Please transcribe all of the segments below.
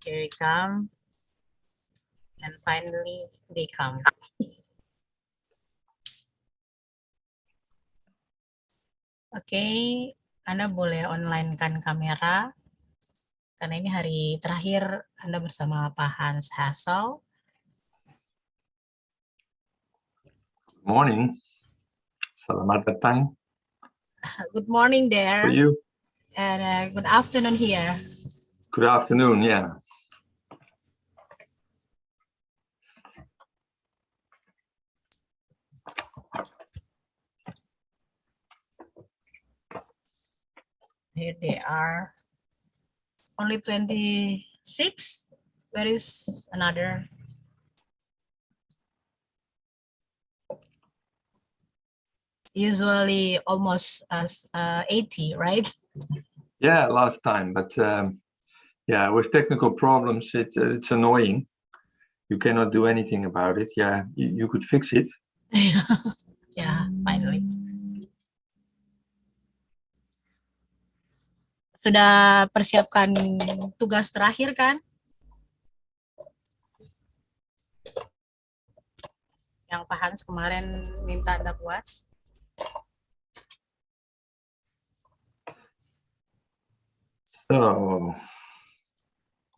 Here we come. And finally, they come. Oke, Anda boleh online-kan kamera. Karena ini hari terakhir Anda bersama Pak Hans Hassel. Good morning. Selamat datang. Good morning there. For you. And good afternoon here. Good afternoon, yeah. Here they are. Only 26. Where is another? Usually almost as 80, right? Yeah, last time, but yeah, with technical problems, it's annoying. You cannot do anything about it. Yeah, you could fix it. Yeah, finally. Sudah persiapkan tugas terakhir kan? Yang Pak Hans kemarin minta Anda buat.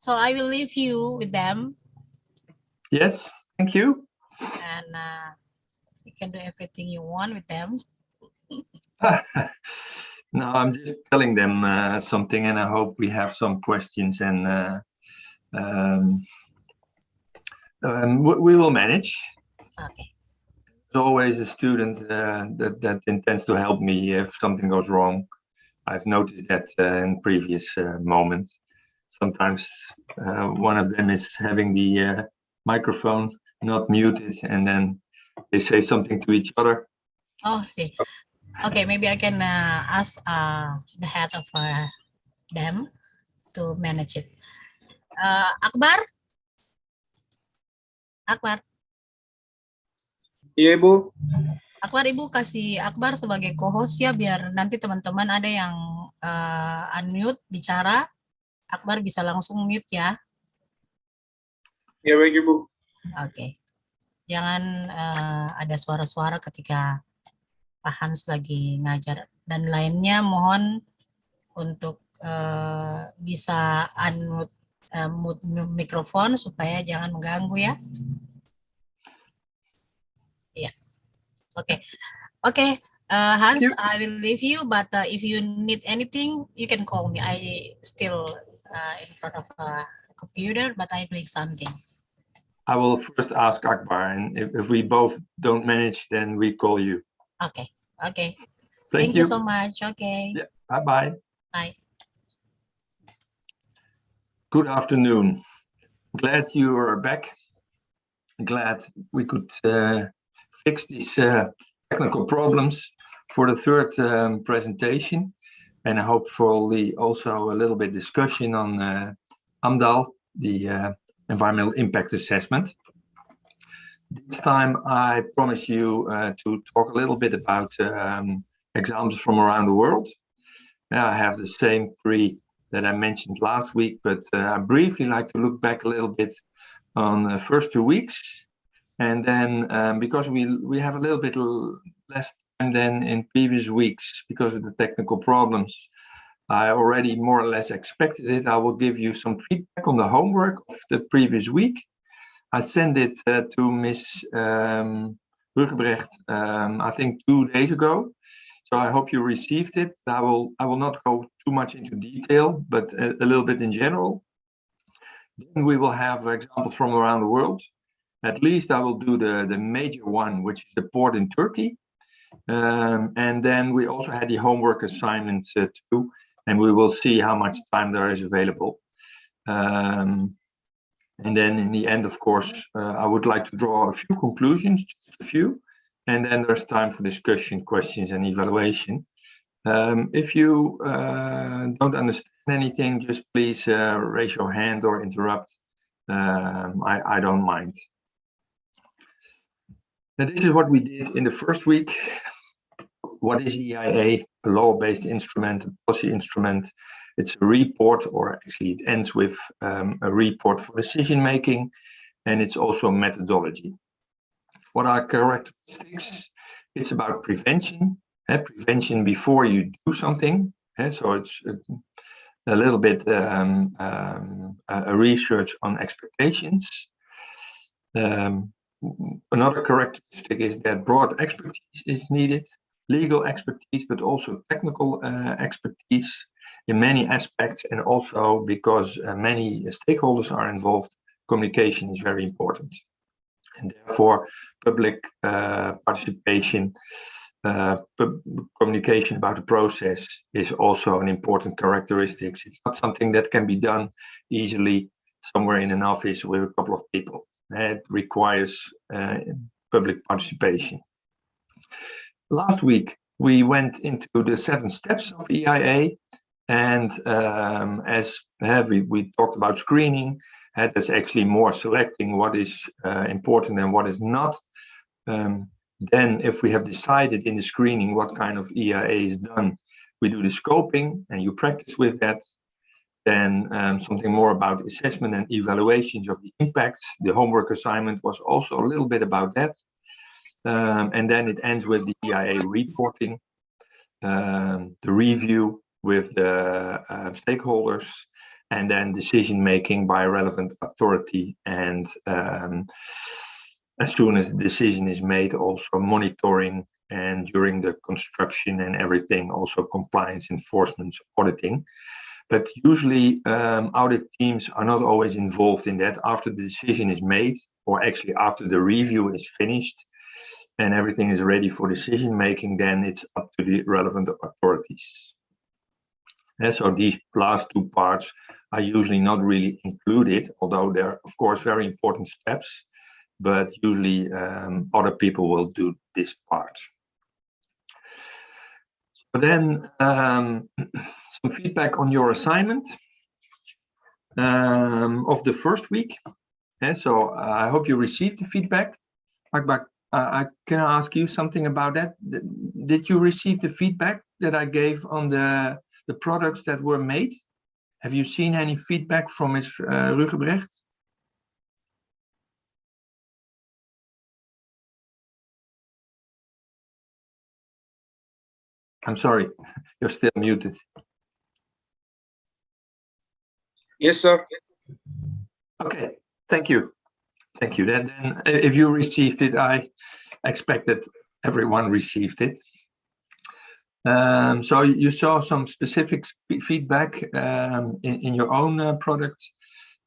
So I will leave you with them. Yes, thank you. And you can do everything you want with them. No, I'm just telling them something, and I hope we have some questions, and we will manage. Okay. There's always a student that intends to help me if something goes wrong. I've noticed that in previous moments. Sometimes one of them is having the microphone not muted, and then they say something to each other. Oh, see. Okay, maybe I can ask the head of them to manage it. Akbar? Akbar? Iya, Ibu. Akbar, Ibu kasih Akbar sebagai co-host ya, biar nanti teman-teman ada yang unmute bicara, Akbar bisa langsung mute ya. Iya, baik, Ibu. Oke. Jangan ada suara-suara ketika Pak Hans lagi ngajar, dan lainnya mohon untuk bisa unmute mikrofon supaya jangan mengganggu ya. Iya. Oke. Oke, Hans, I will leave you, but if you need anything, you can call me. I still in front of a computer, but I'm doing something. I will first ask Akbar, and if we both don't manage, then we call you. Okay. Okay. Thank you you so much. Okay. Yeah. Bye-bye. Bye. Good afternoon. Glad you are back. Glad we could fix these technical problems for the third presentation, and hopefully also a little bit discussion on AMDAL, the environmental impact assessment. This time I promise you to talk a little bit about examples from around the world. I have the same three that I mentioned last week, but I briefly like to look back a little bit on the first 2 weeks. And then because we have a little bit less time than in previous weeks because of the technical problems, I already more or less expected it. I will give you some feedback on the homework of the previous week. I sent it to Miss Rugebrecht, I think 2 days ago. So I hope you received it. I will not go too much into detail, but a little bit in general. Then we will have examples from around the world. At least I will do the major one, which is the port in Turkey. And then we also had the homework assignment too, and we will see how much time there is available. And then in the end, of course, I would like to draw a few conclusions, just a few. And then there's time for discussion, questions, and evaluation. If you don't understand anything, just please raise your hand or interrupt. I don't mind. Now, this is what we did in the first week. What is EIA? A law-based instrument, a policy instrument. It's a report, or actually it ends with a report for decision making, and it's also methodology. What are characteristics? It's about prevention, prevention before you do something. So it's a little bit a research on expectations. Another characteristic is that broad expertise is needed, legal expertise, but also technical expertise in many aspects, and also because many stakeholders are involved, communication is very important. And therefore, public participation, communication about the process is also an important characteristic. It's not something that can be done easily somewhere in an office with a couple of people. It requires public participation. Last week, we went into the 7 steps of EIA, and as we talked about screening, that's actually more selecting what is important and what is not. Then if we have decided in the screening what kind of EIA is done, we do the scoping and you practice with that. Then something more about assessment and evaluations of the impacts. The homework assignment was also a little bit about that. And then it ends with the EIA reporting, the review with the stakeholders, and then decision making by a relevant authority. And as soon as the decision is made, also monitoring, and during the construction and everything, also compliance enforcement auditing. But usually audit teams are not always involved in that. After the decision is made, or actually after the review is finished and everything is ready for decision making, then it's up to the relevant authorities. And so these last 2 parts are usually not really included, although they're of course very important steps, but usually other people will do this part. But then some feedback on your assignment of the first week. And so I hope you received the feedback. Mark, can I ask you something about that? Did you receive the feedback that I gave on the products that were made? Have you seen any feedback from Ms. Rugebrecht? I'm sorry, you're still muted. Yes, sir. Okay, thank you. Thank you. Then if you received it, I expect that everyone received it. So you saw some specific feedback in your own product,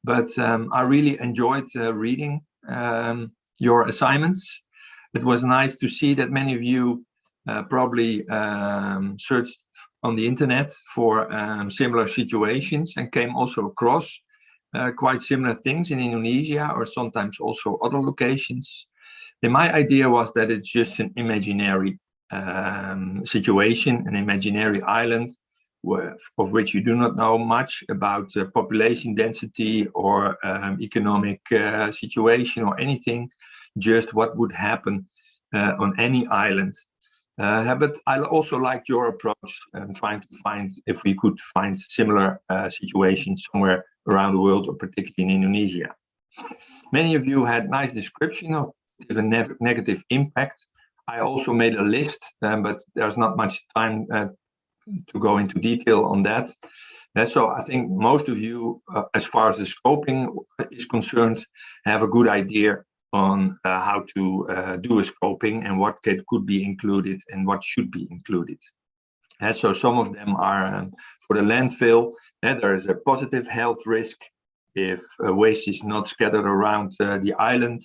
but I really enjoyed reading your assignments. It was nice to see that many of you probably searched on the internet for similar situations and came also across quite similar things in Indonesia, or sometimes also other locations. And my idea was that it's just an imaginary situation, an imaginary island of which you do not know much about population density or economic situation or anything, just what would happen on any island. But I also liked your approach, trying to find if we could find similar situations somewhere around the world, or particularly in Indonesia. Many of you had nice description of the negative impact. I also made a list, but there's not much time to go into detail on that. So I think most of you, as far as the scoping is concerned, have a good idea on how to do a scoping and what could be included and what should be included. So some of them are for the landfill. There is a positive health risk if waste is not scattered around the island,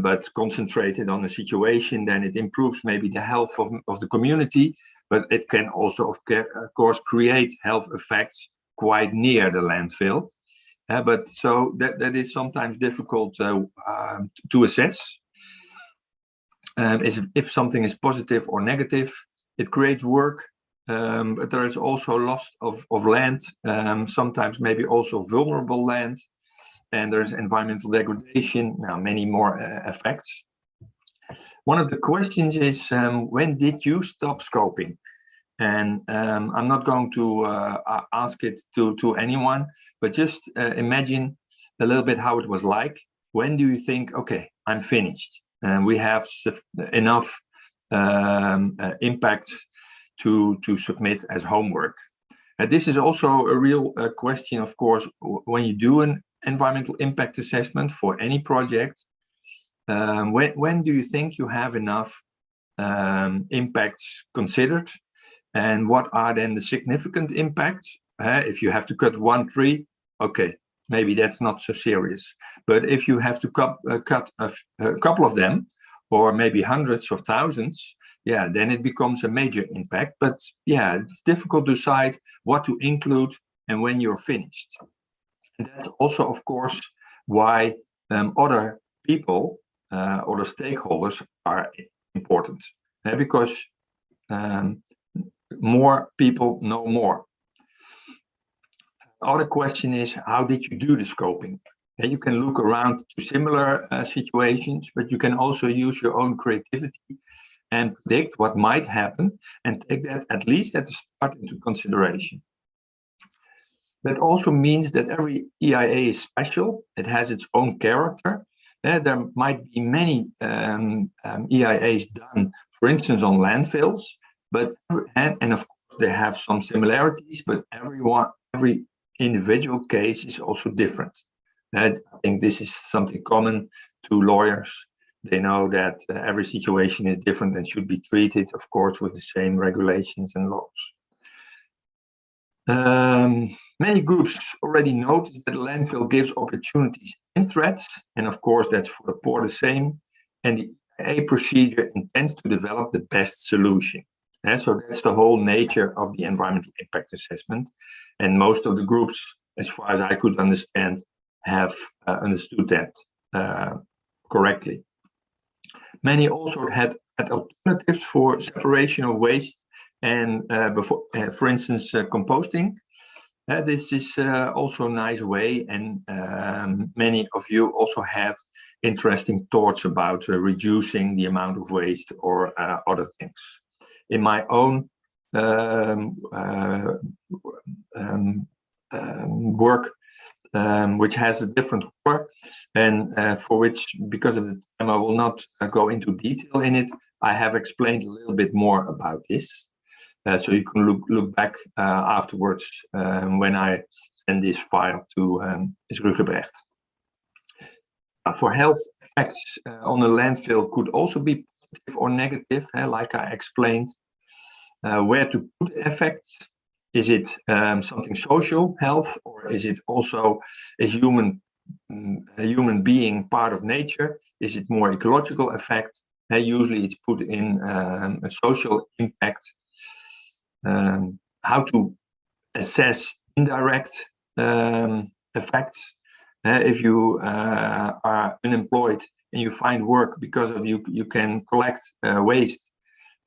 but concentrated on the situation. Then it improves maybe the health of the community, but it can also, of course, create health effects quite near the landfill. But so that is sometimes difficult to assess. If something is positive or negative, it creates work, but there is also loss of land, sometimes maybe also vulnerable land, and there's environmental degradation, now many more effects. One of the questions is, when did you stop scoping? And I'm not going to ask it to anyone, but just imagine a little bit how it was like. When do you think, okay, I'm finished, and we have enough impact to submit as homework? And this is also a real question, of course, when you do an environmental impact assessment for any project. When do you think you have enough impacts considered? And what are then the significant impacts? If you have to cut one tree, okay, maybe that's not so serious. But if you have to cut a couple of them, or maybe hundreds of thousands, yeah, then it becomes a major impact. But yeah, it's difficult to decide what to include and when you're finished. And that's also, of course, why other people, other stakeholders are important. Because more people know more. Other question is, how did you do the scoping? And you can look around to similar situations, but you can also use your own creativity and predict what might happen and take that at least at the start into consideration. That also means that every EIA is special. It has its own character. There might be many EIAs done, for instance, on landfills, but and of course they have some similarities, but every individual case is also different. I think this is something common to lawyers. They know that every situation is different and should be treated, of course, with the same regulations and laws. Many groups already noticed that the landfill gives opportunities and threats, and of course that's for the port the same, and the EIA procedure intends to develop the best solution. So that's the whole nature of the environmental impact assessment, and most of the groups, as far as I could understand, have understood that correctly. Many also had alternatives for separation of waste and for instance, composting. This is also a nice way, and many of you also had interesting thoughts about reducing the amount of waste or other things. In my own work, which has a different core, and for which, because of the time, I will not go into detail in it. I have explained a little bit more about this. So you can look back afterwards when I send this file to Rugebrecht. For health effects on a landfill could also be positive or negative, like I explained. Where to put the effects? Is it something social health, or is it also a human being part of nature? Is it more ecological effect? Usually it's put in a social impact. How to assess indirect effects. If you are unemployed and you find work because of you can collect waste,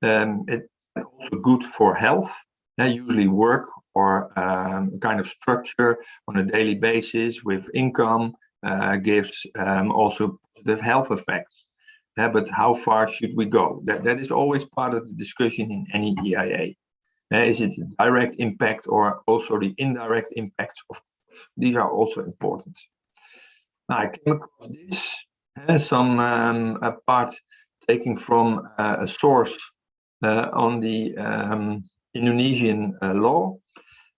it's also good for health. Usually work or a kind of structure on a daily basis with income gives also positive health effects. But how far should we go? That is always part of the discussion in any EIA. Is it the direct impact or also the indirect impact? These are also important. Now, I came across this, some part taken from a source on the Indonesian law.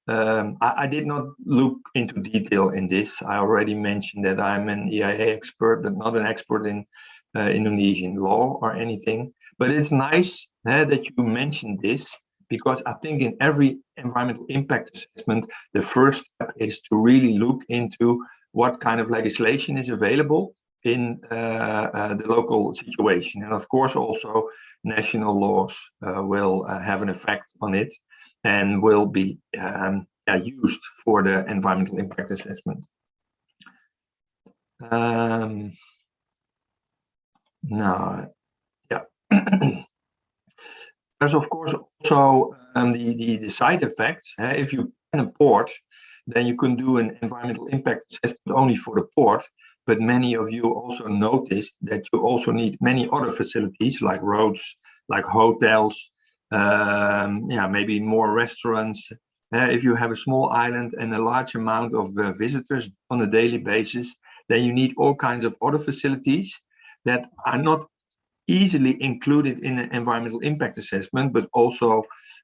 I did not look into detail in this. I already mentioned that I'm an EIA expert, but not an expert in Indonesian law or anything. But it's nice that you mentioned this, because I think in every environmental impact assessment, the first step is to really look into what kind of legislation is available in the local situation. And of course, also national laws will have an effect on it and will be used for the environmental impact assessment. There's of course also the side effects. If you plan a port, then you can do an environmental impact assessment only for the port, but many of you also noticed that you also need many other facilities like roads, like hotels, maybe more restaurants. If you have a small island and a large amount of visitors on a daily basis, then you need all kinds of other facilities that are not easily included in an environmental impact assessment, but also,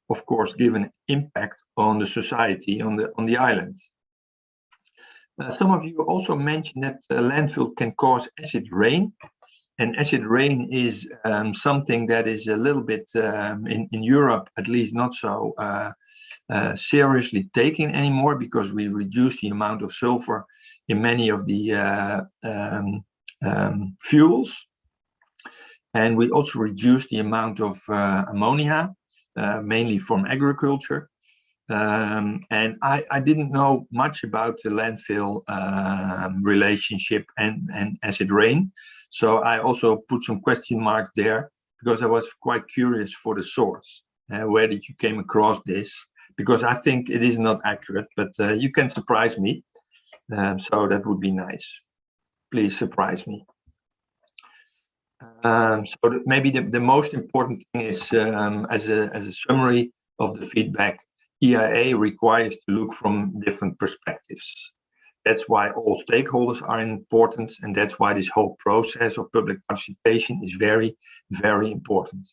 of course, give an impact on the society on the island. Some of you also mentioned that landfill can cause acid rain, and acid rain is something that is a little bit in Europe, at least, not so seriously taken anymore, because we reduce the amount of sulfur in many of the fuels, and we also reduce the amount of ammonia, mainly from agriculture. And I didn't know much about the landfill relationship and acid rain, so I also put some question marks there, because I was quite curious for the source. Where did you came across this? Because I think it is not accurate, but you can surprise me, so that would be nice. Please surprise me. So maybe the most important thing is, as a summary of the feedback, EIA requires to look from different perspectives. That's why all stakeholders are important, and that's why this whole process of public participation is very, very important.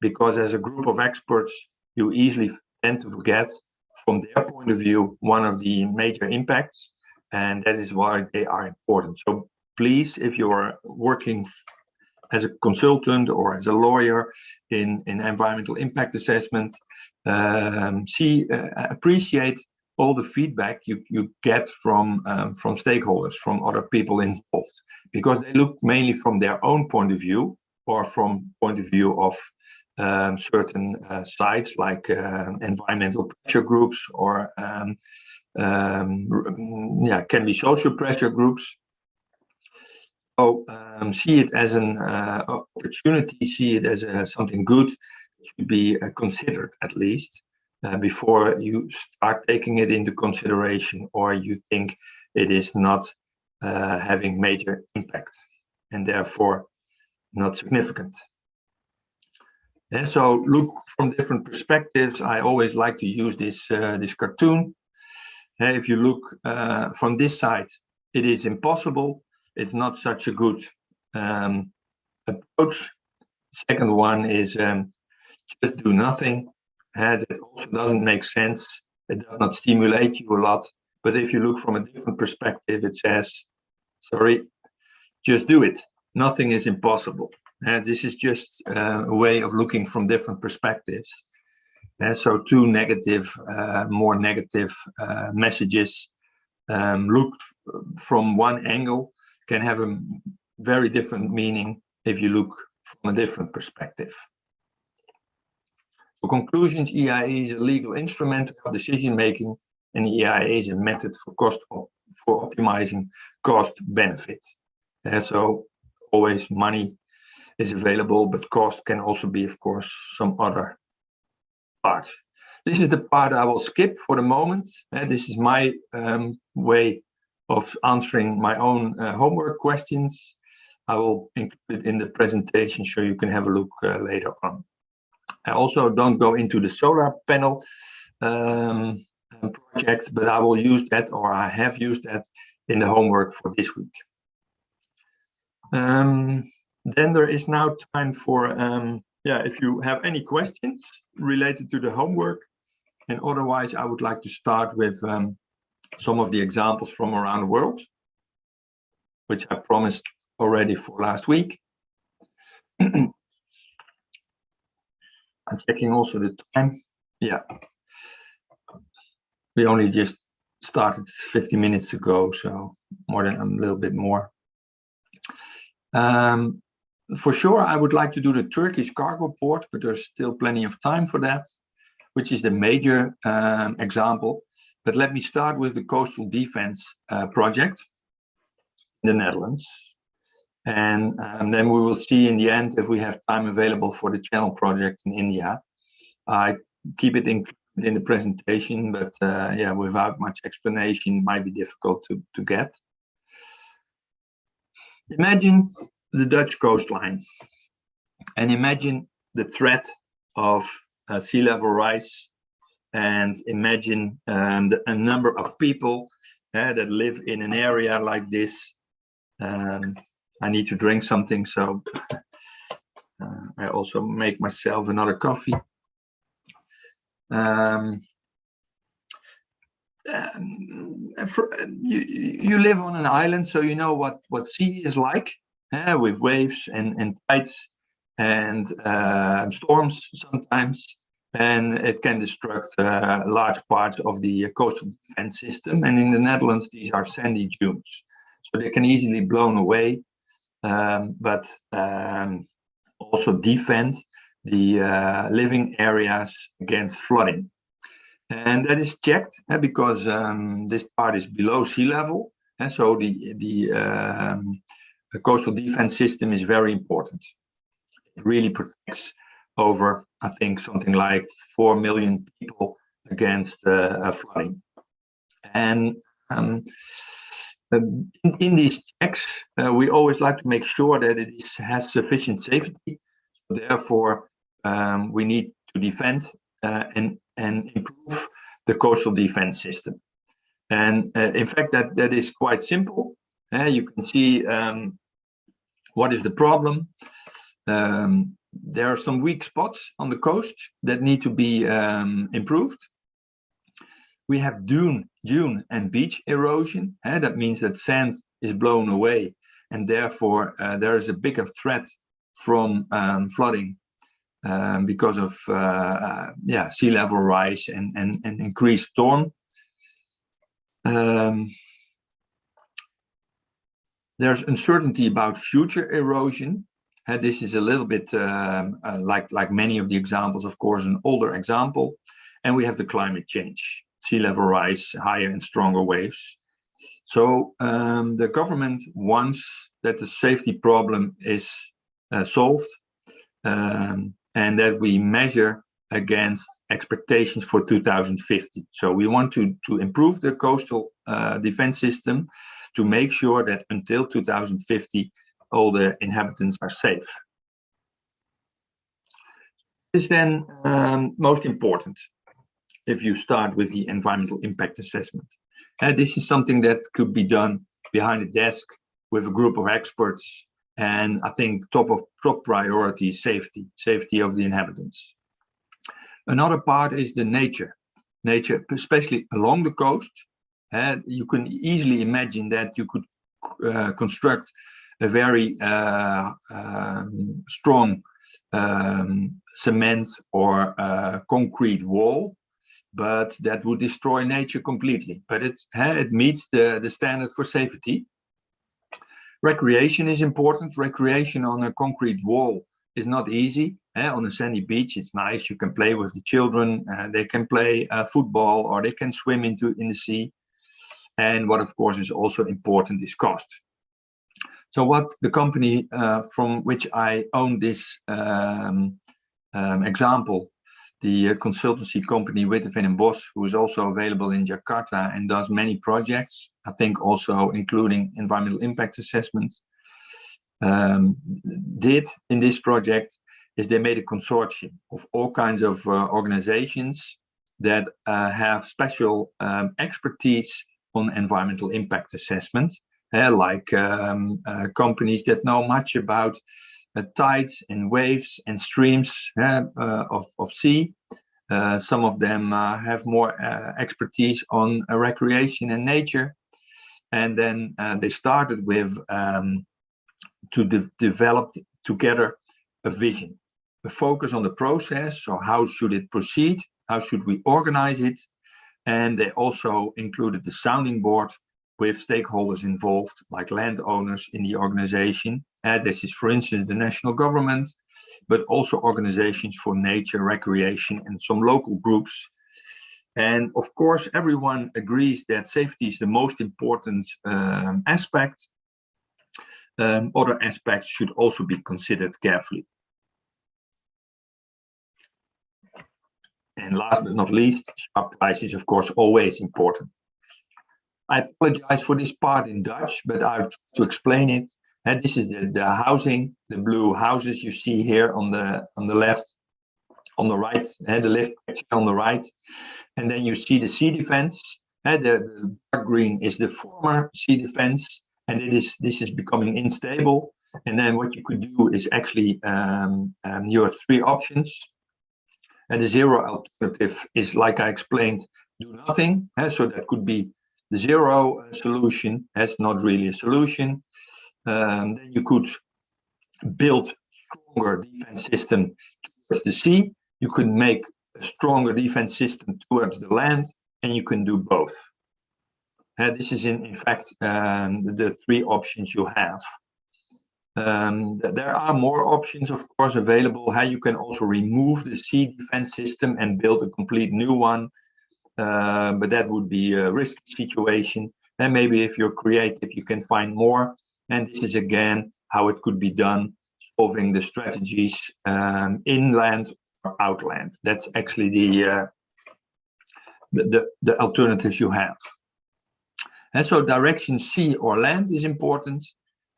Because as a group of experts, you easily tend to forget, from their point of view, one of the major impacts, and that is why they are important. So please, if you are working as a consultant or as a lawyer in environmental impact assessment, appreciate all the feedback you get from stakeholders, from other people involved, because they look mainly from their own point of view, or from point of view of certain sites like environmental pressure groups, or can be social pressure groups. So see it as an opportunity, see it as something good to be considered, at least, before you start taking it into consideration, or you think it is not having major impact and therefore not significant. And so look from different perspectives. I always like to use this cartoon. If you look from this side, it is impossible. It's not such a good approach. Second one is just do nothing. That also doesn't make sense. It does not stimulate you a lot. But if you look from a different perspective, it says, sorry, just do it. Nothing is impossible. This is just a way of looking from different perspectives. So two negative, more negative messages looked from one angle can have a very different meaning if you look from a different perspective. For conclusions, EIA is a legal instrument for decision making, and EIA is a method for optimizing cost benefit. So always money is available, but cost can also be, of course, some other part. This is the part I will skip for the moment. This is my way of answering my own homework questions. I will include it in the presentation so you can have a look later on. I also don't go into the solar panel project, but I will use that, or I have used that in the homework for this week. Then there is now time for, if you have any questions related to the homework, and otherwise I would like to start with some of the examples from around the world, which I promised already for last week. I'm checking also the time. Yeah. We only just started 50 minutes ago, so more than a little bit more. For sure, I would like to do the Turkish cargo port, but there's still plenty of time for that, which is the major example. But let me start with the coastal defense project in the Netherlands. And then we will see in the end if we have time available for the channel project in India. I keep it included in the presentation, but without much explanation, it might be difficult to get. Imagine the Dutch coastline and imagine the threat of sea level rise, and imagine a number of people that live in an area like this. I need to drink something, so I also make myself another coffee. You live on an island, so you know what sea is like, with waves and tides and storms sometimes, and it can destruct large parts of the coastal defense system. And in the Netherlands, these are sandy dunes, so they can easily be blown away, but also defend the living areas against flooding. And that is checked because this part is below sea level, and so the coastal defense system is very important. It really protects over, I think, something like 4 million people against flooding. And in these checks, we always like to make sure that it has sufficient safety. So therefore, we need to defend and improve the coastal defense system. And in fact, that is quite simple. You can see what is the problem. There are some weak spots on the coast that need to be improved. We have dune and beach erosion. That means that sand is blown away, and therefore there is a bigger threat from flooding because of sea level rise and increased storm. There's uncertainty about future erosion. This is a little bit like many of the examples, of course, an older example. And we have the climate change, sea level rise, higher and stronger waves. So the government wants that the safety problem is solved, and that we measure against expectations for 2050. So we want to improve the coastal defense system to make sure that until 2050, all the inhabitants are safe. This is then most important if you start with the environmental impact assessment. This is something that could be done behind a desk with a group of experts, and I think top priority is safety of the inhabitants. Another part is the nature, especially along the coast. You can easily imagine that you could construct a very strong cement or concrete wall, but that would destroy nature completely. But it meets the standard for safety. Recreation is important. Recreation on a concrete wall is not easy. On a sandy beach, it's nice. You can play with the children. They can play football, or they can swim in the sea. And what, of course, is also important is cost. So what the company from which I own this example, the consultancy company Witteveen & Bos, who is also available in Jakarta and does many projects, I think also including environmental impact assessment, did in this project is they made a consortium of all kinds of organizations that have special expertise on environmental impact assessment, like companies that know much about tides and waves and streams of sea. Some of them have more expertise on recreation and nature. And then they started with to develop together a vision, a focus on the process. So how should it proceed? How should we organize it? And they also included the sounding board with stakeholders involved, like landowners in the organization. This is, for instance, the national government, but also organizations for nature, recreation, and some local groups. And of course, everyone agrees that safety is the most important aspect. Other aspects should also be considered carefully. And last but not least, sharp price is, of course, always important. I apologize for this part in Dutch, but I'll try to explain it. And this is the housing, the blue houses you see here on the left, on the right, and the left on the right. And then you see the sea defense. The dark green is the former sea defense, and this is becoming unstable. And then what you could do is actually you have three options. And the zero alternative is, like I explained, do nothing. So that could be the zero solution. That's not really a solution. Then you could build stronger defense system towards the sea. You could make a stronger defense system towards the land, and you can do both. This is in fact the three options you have. There are more options, of course, available. How you can also remove the sea defense system and build a complete new one, but that would be a risky situation. And maybe if you're creative, you can find more. And this is again how it could be done, solving the strategies inland or outland. That's actually the alternatives you have. And so direction sea or land is important.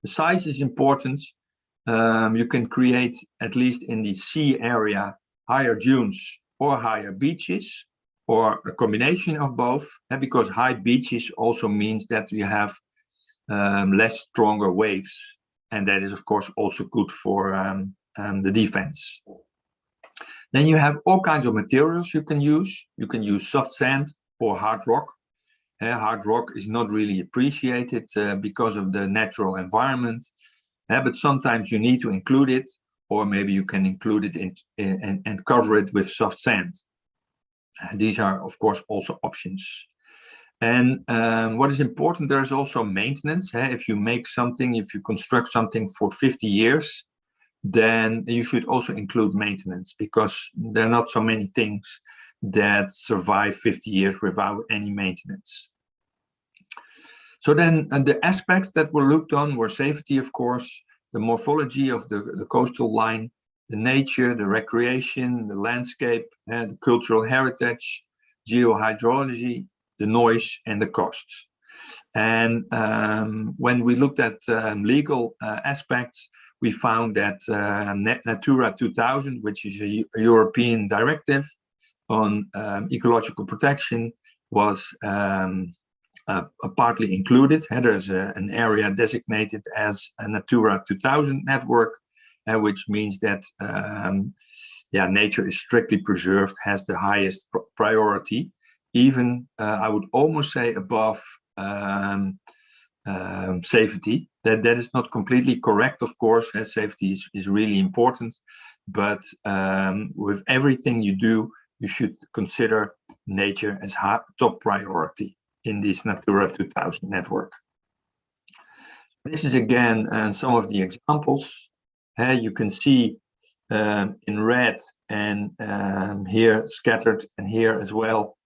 The size is important. You can create, at least in the sea area, higher dunes or higher beaches, or a combination of both. And because high beaches also means that you have less stronger waves. And that is, of course, also good for the defense. Then you have all kinds of materials you can use. You can use soft sand or hard rock. Hard rock is not really appreciated because of the natural environment, but sometimes you need to include it, or maybe you can include it and cover it with soft sand. These are, of course, also options. And what is important, there is also maintenance. If you make something, if you construct something for 50 years, then you should also include maintenance, because there are not so many things that survive 50 years without any maintenance. So then the aspects that were looked on were safety, of course, the morphology of the coastal line, the nature, the recreation, the landscape, the cultural heritage, geohydrology, the noise, and the costs. And when we looked at legal aspects, we found that Natura 2000, which is a European directive on ecological protection, was partly included. There's an area designated as a Natura 2000 network, which means that nature is strictly preserved, has the highest priority, even I would almost say above safety. That is not completely correct, of course, as safety is really important, but with everything you do, you should consider nature as top priority in this Natura 2000 network. This is again some of the examples. You can see in red and here scattered, and here as well,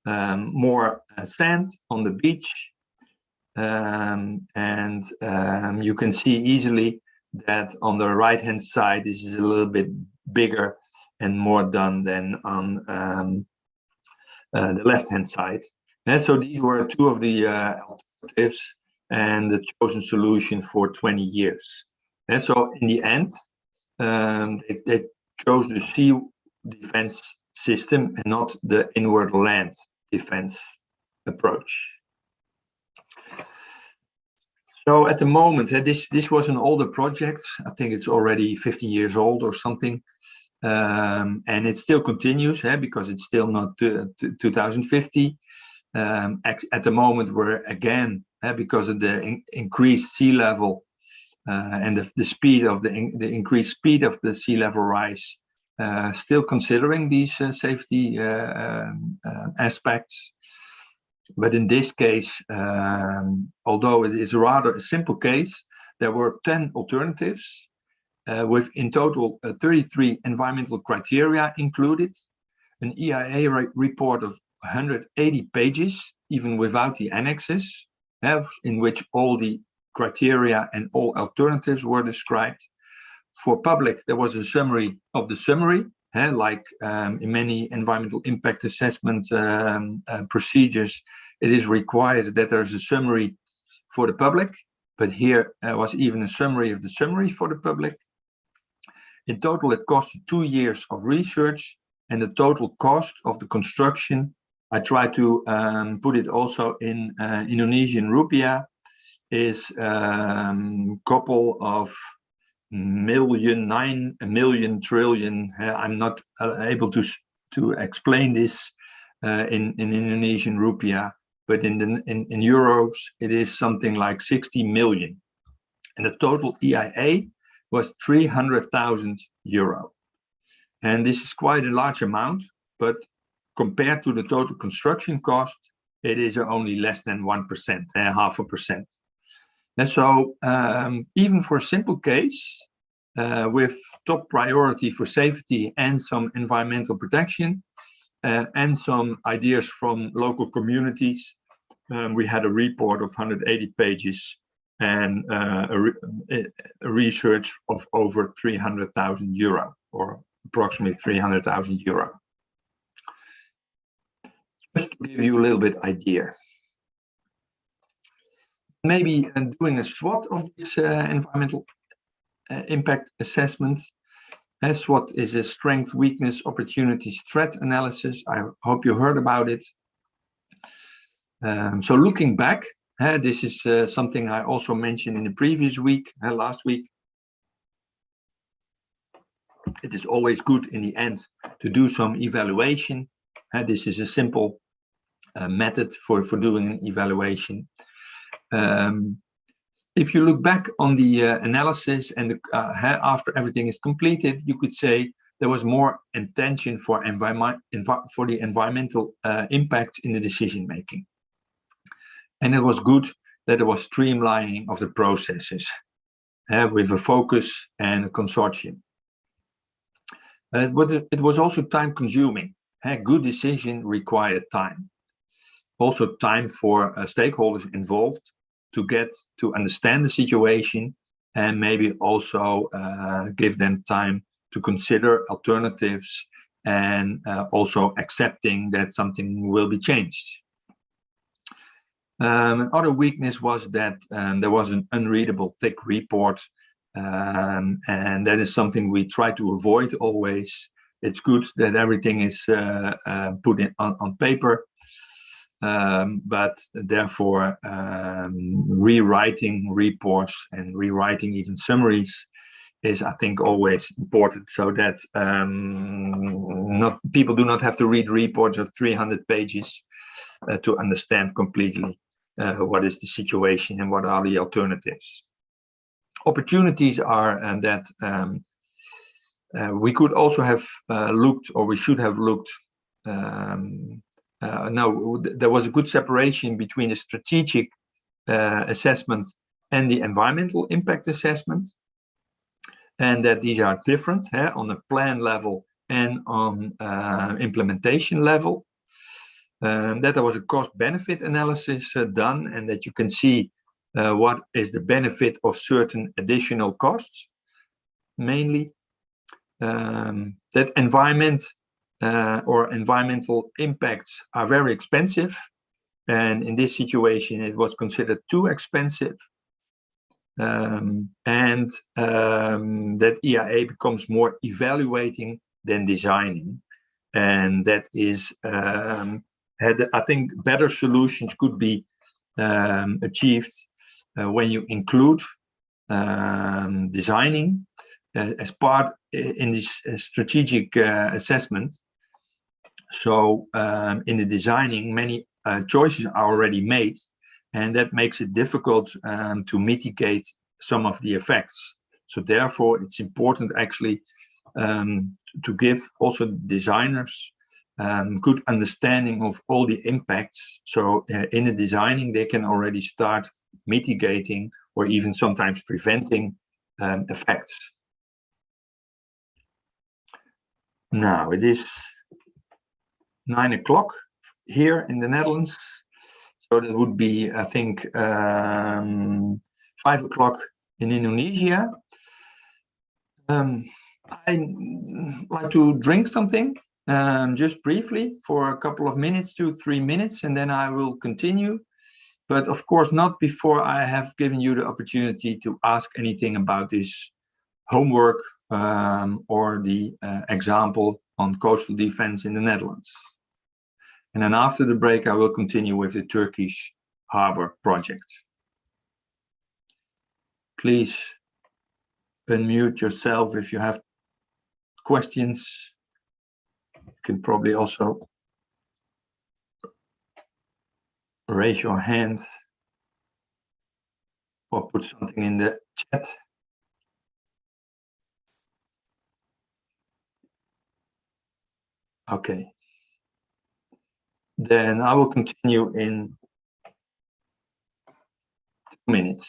more sand on the beach. And you can see easily that on the right hand side, this is a little bit bigger and more done than on the left hand side. And so these were two of the alternatives and the chosen solution for 20 years. And so in the end, they chose the sea defense system and not the inward land defense approach. So at the moment, this was an older project. I think it's already 15 years old or something. And it still continues because it's still not 2050. At the moment, we're again, because of the increased sea level and the speed of the increased speed of the sea level rise, still considering these safety aspects. But in this case, although it is rather a simple case, there were 10 alternatives with in total 33 environmental criteria included, an EIA report of 180 pages, even without the annexes, in which all the criteria and all alternatives were described. For public, there was a summary of the summary, like in many environmental impact assessment procedures, it is required that there's a summary for the public. but here was even a summary of the summary for the public. In total, it costed 2 years of research, and the total cost of the construction, I try to put it also in Indonesian rupiah, is couple of million, 9 million trillion. I'm not able to explain this in Indonesian rupiah, but in euros, it is something like 60 million. And the total EIA was 300,000 euro. And this is quite a large amount, but compared to the total construction cost, it is only less than 1%, 0.5%. And so even for a simple case, with top priority for safety and some environmental protection, and some ideas from local communities, we had a report of 180 pages and a research of over 300,000 euro, or approximately 300,000 euro. Just to give you a little bit idea. Maybe doing a SWOT of this environmental impact assessment. SWOT is a strength, weakness, opportunities, threat analysis. I hope you heard about it. So looking back, this is something I also mentioned in the previous week, last week. It is always good in the end to do some evaluation. This is a simple method for doing an evaluation. If you look back on the analysis and after everything is completed, you could say there was more intention for the environmental impact in the decision making. And it was good that there was streamlining of the processes with a focus and a consortium. But it was also time consuming. Good decision required time. Also time for stakeholders involved to get to understand the situation, and maybe also give them time to consider alternatives and also accepting that something will be changed. Another weakness was that there was an unreadable thick report, and that is something we try to avoid always. It's good that everything is put on paper. But therefore, rewriting reports and rewriting even summaries is, I think, always important, so that people do not have to read reports of 300 pages to understand completely what is the situation and what are the alternatives. Opportunities are that we could also have looked, or we should have looked. Now, there was a good separation between the strategic assessment and the environmental impact assessment, and that these are different on the plan level and on implementation level. That there was a cost-benefit analysis done, and that you can see what is the benefit of certain additional costs, mainly. That environmental impacts are very expensive, and in this situation it was considered too expensive, and that EIA becomes more evaluating than designing, and that is I think better solutions could be achieved when you include designing as part in this strategic assessment. So in the designing, many choices are already made, and that makes it difficult to mitigate some of the effects. So therefore, it's important actually to give also designers good understanding of all the impacts. So in the designing, they can already start mitigating or even sometimes preventing effects. Now it is 9 o'clock here in the Netherlands, so that would be, I think, 5 o'clock in Indonesia. I'd like to drink something just briefly for a couple of minutes, 2-3 minutes, and then I will continue. but of course not before I have given you the opportunity to ask anything about this homework or the example on coastal defense in the Netherlands. And then after the break, I will continue with the Turkish harbor project. Please unmute yourself if you have questions. You can probably also raise your hand or put something in the chat. Okay. Then I will continue in 2 minutes.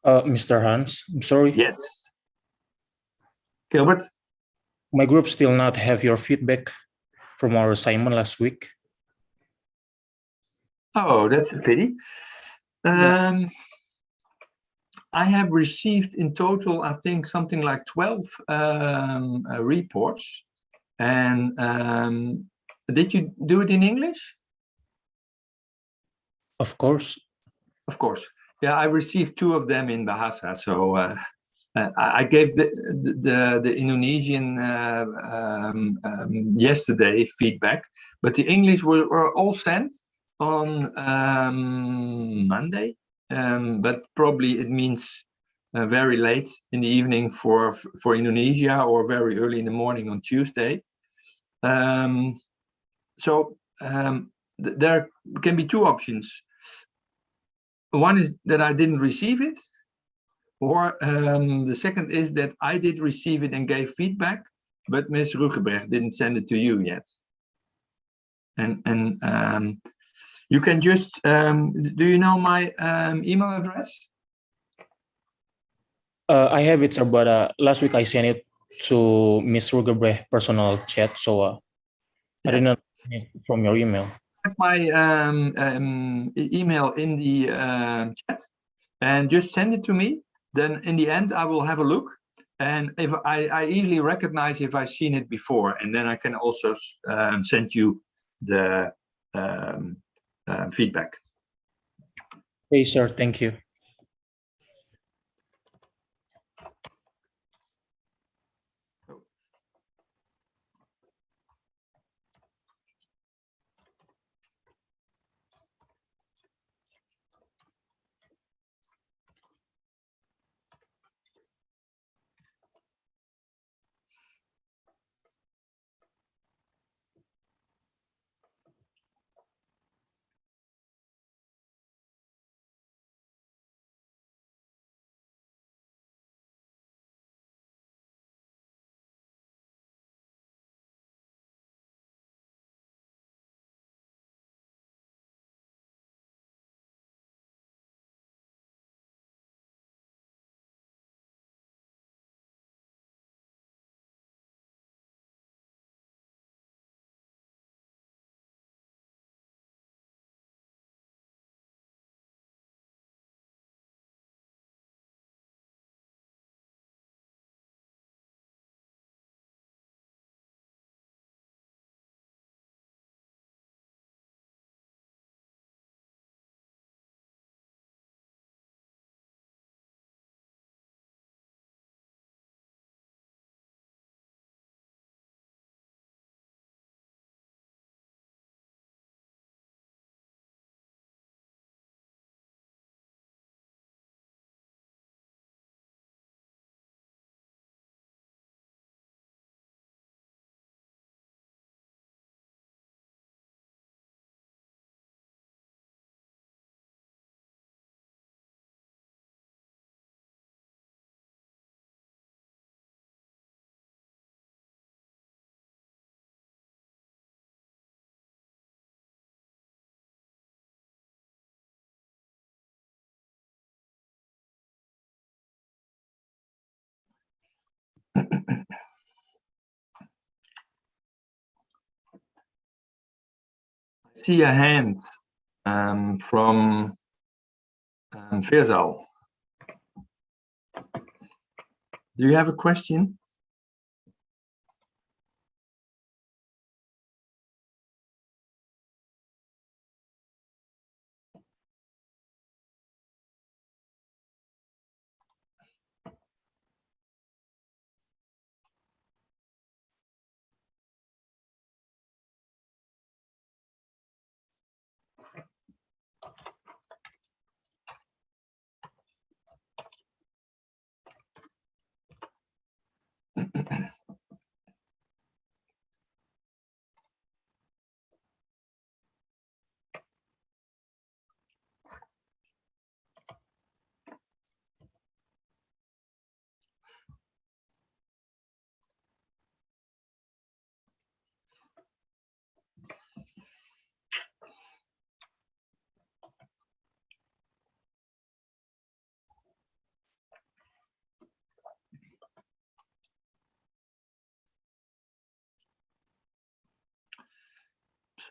Mr. Hans, I'm sorry. Yes. Gilbert? My group still not have your feedback from our assignment last week. Oh, that's a pity. Yeah. I have received in total, I think, something like 12 reports. And did you do it in English? Of course. Of course. Yeah, I received 2 of them in Bahasa. So I gave the Indonesian yesterday feedback, but the English were all sent on Monday. But probably it means very late in the evening for Indonesia, or very early in the morning on Tuesday. There can be 2 options. One is that I didn't receive it, or the second is that I did receive it and gave feedback, but Ms. Rugeberg didn't send it to you yet. And you can just, do you know my email address? I have it, sir, but last week I sent it to Ms. Rugeberg personal chat, so I did not get it from your email. My email in the chat, and just send it to me. Then in the end, I will have a look, and if I easily recognize if I've seen it before, and then I can also send you the feedback. Okay, sir. Thank you. See a hand from Veersal. Do you have a question?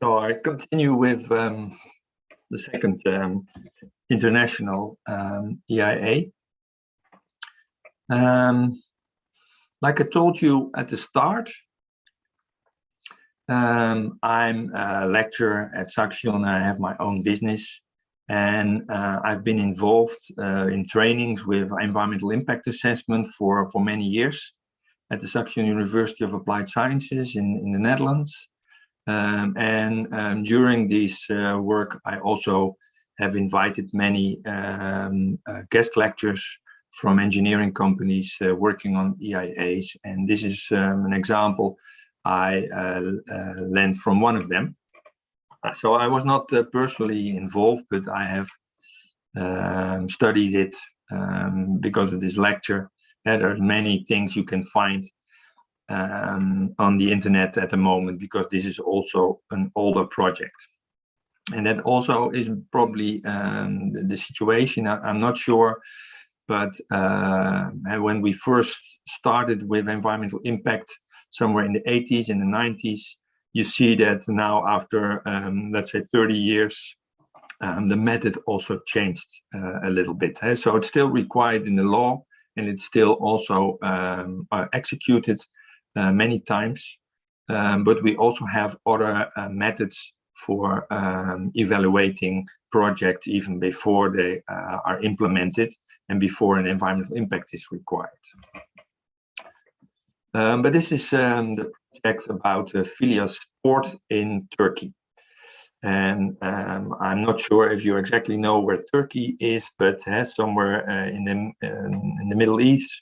So I continue with the second international EIA. Like I told you at the start, I'm a lecturer at Saxion. I have my own business, and I've been involved in trainings with environmental impact assessment for many years at the Saxion University of Applied Sciences in the Netherlands. During this work, I also have invited many guest lecturers from engineering companies working on EIAs, and this is an example I learned from one of them. So I was not personally involved, but I have studied it because of this lecture. There are many things you can find on the internet at the moment, because this is also an older project. And that also is probably the situation. I'm not sure, but when we first started with environmental impact somewhere in the 80s and the 90s, you see that now after, let's say 30 years, the method also changed a little bit. So it's still required in the law, and it's still also executed many times, but we also have other methods for evaluating projects even before they are implemented and before an environmental impact is required. But this is the project about Filyos port in Turkey. And I'm not sure if you exactly know where Turkey is, but somewhere in the Middle East,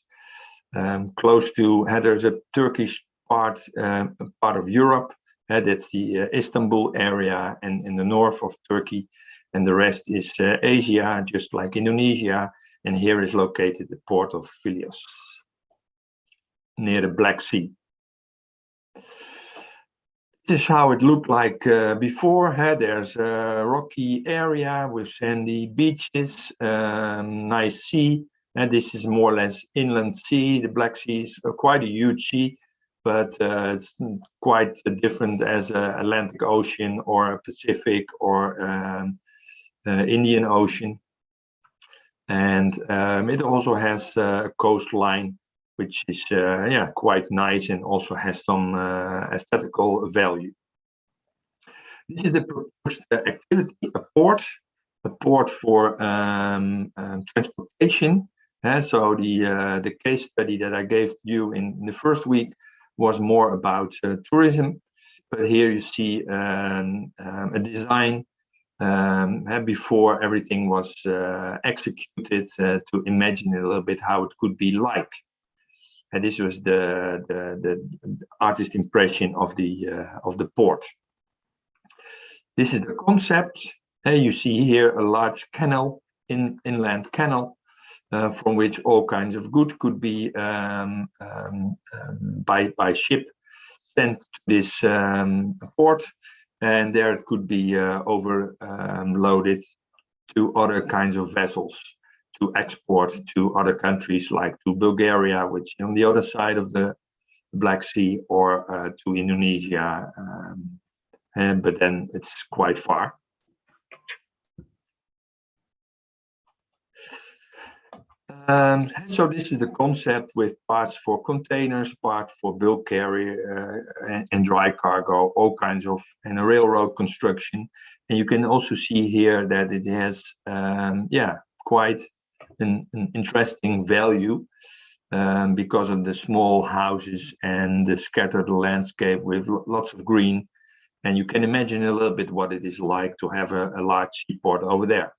close to, there's a Turkish part of Europe. That's the Istanbul area and in the north of Turkey, and the rest is Asia, just like Indonesia. And here is located the port of Filyos, near the Black Sea. This is how it looked like before. There's a rocky area with sandy beaches, nice sea. And this is more or less inland sea. The Black Sea is quite a huge sea, but it's quite different as Atlantic Ocean or Pacific or Indian Ocean. And it also has a coastline, which is quite nice and also has some aesthetical value. This is the proposed activity, a port for transportation. So the case study that I gave you in the first week was more about tourism, but here you see a design before everything was executed to imagine a little bit how it could be like. And this was the artist impression of the port. This is the concept. You see here a large canal, inland canal, from which all kinds of goods could be by ship sent to this port, and there it could be overloaded to other kinds of vessels to export to other countries, like to Bulgaria, which is on the other side of the Black Sea, or to Indonesia, but then it's quite far. So this is the concept, with parts for containers, parts for bulk carrier and dry cargo, all kinds of, and a railroad construction. And you can also see here that it has, quite an interesting value because of the small houses and the scattered landscape with lots of green. And you can imagine a little bit what it is like to have a large seaport over there.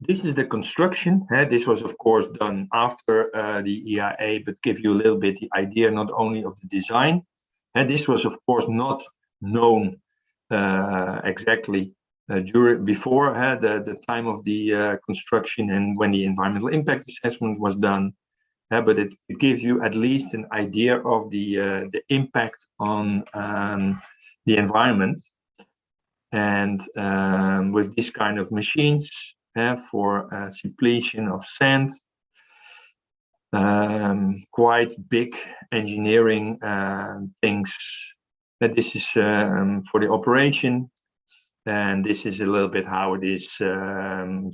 This is the construction. This was, of course, done after the EIA, but give you a little bit the idea not only of the design. This was, of course, not known exactly before the time of the construction and when the environmental impact assessment was done. But it gives you at least an idea of the impact on the environment. And with this kind of machines for depletion of sand, quite big engineering things. This is for the operation, and this is a little bit how it is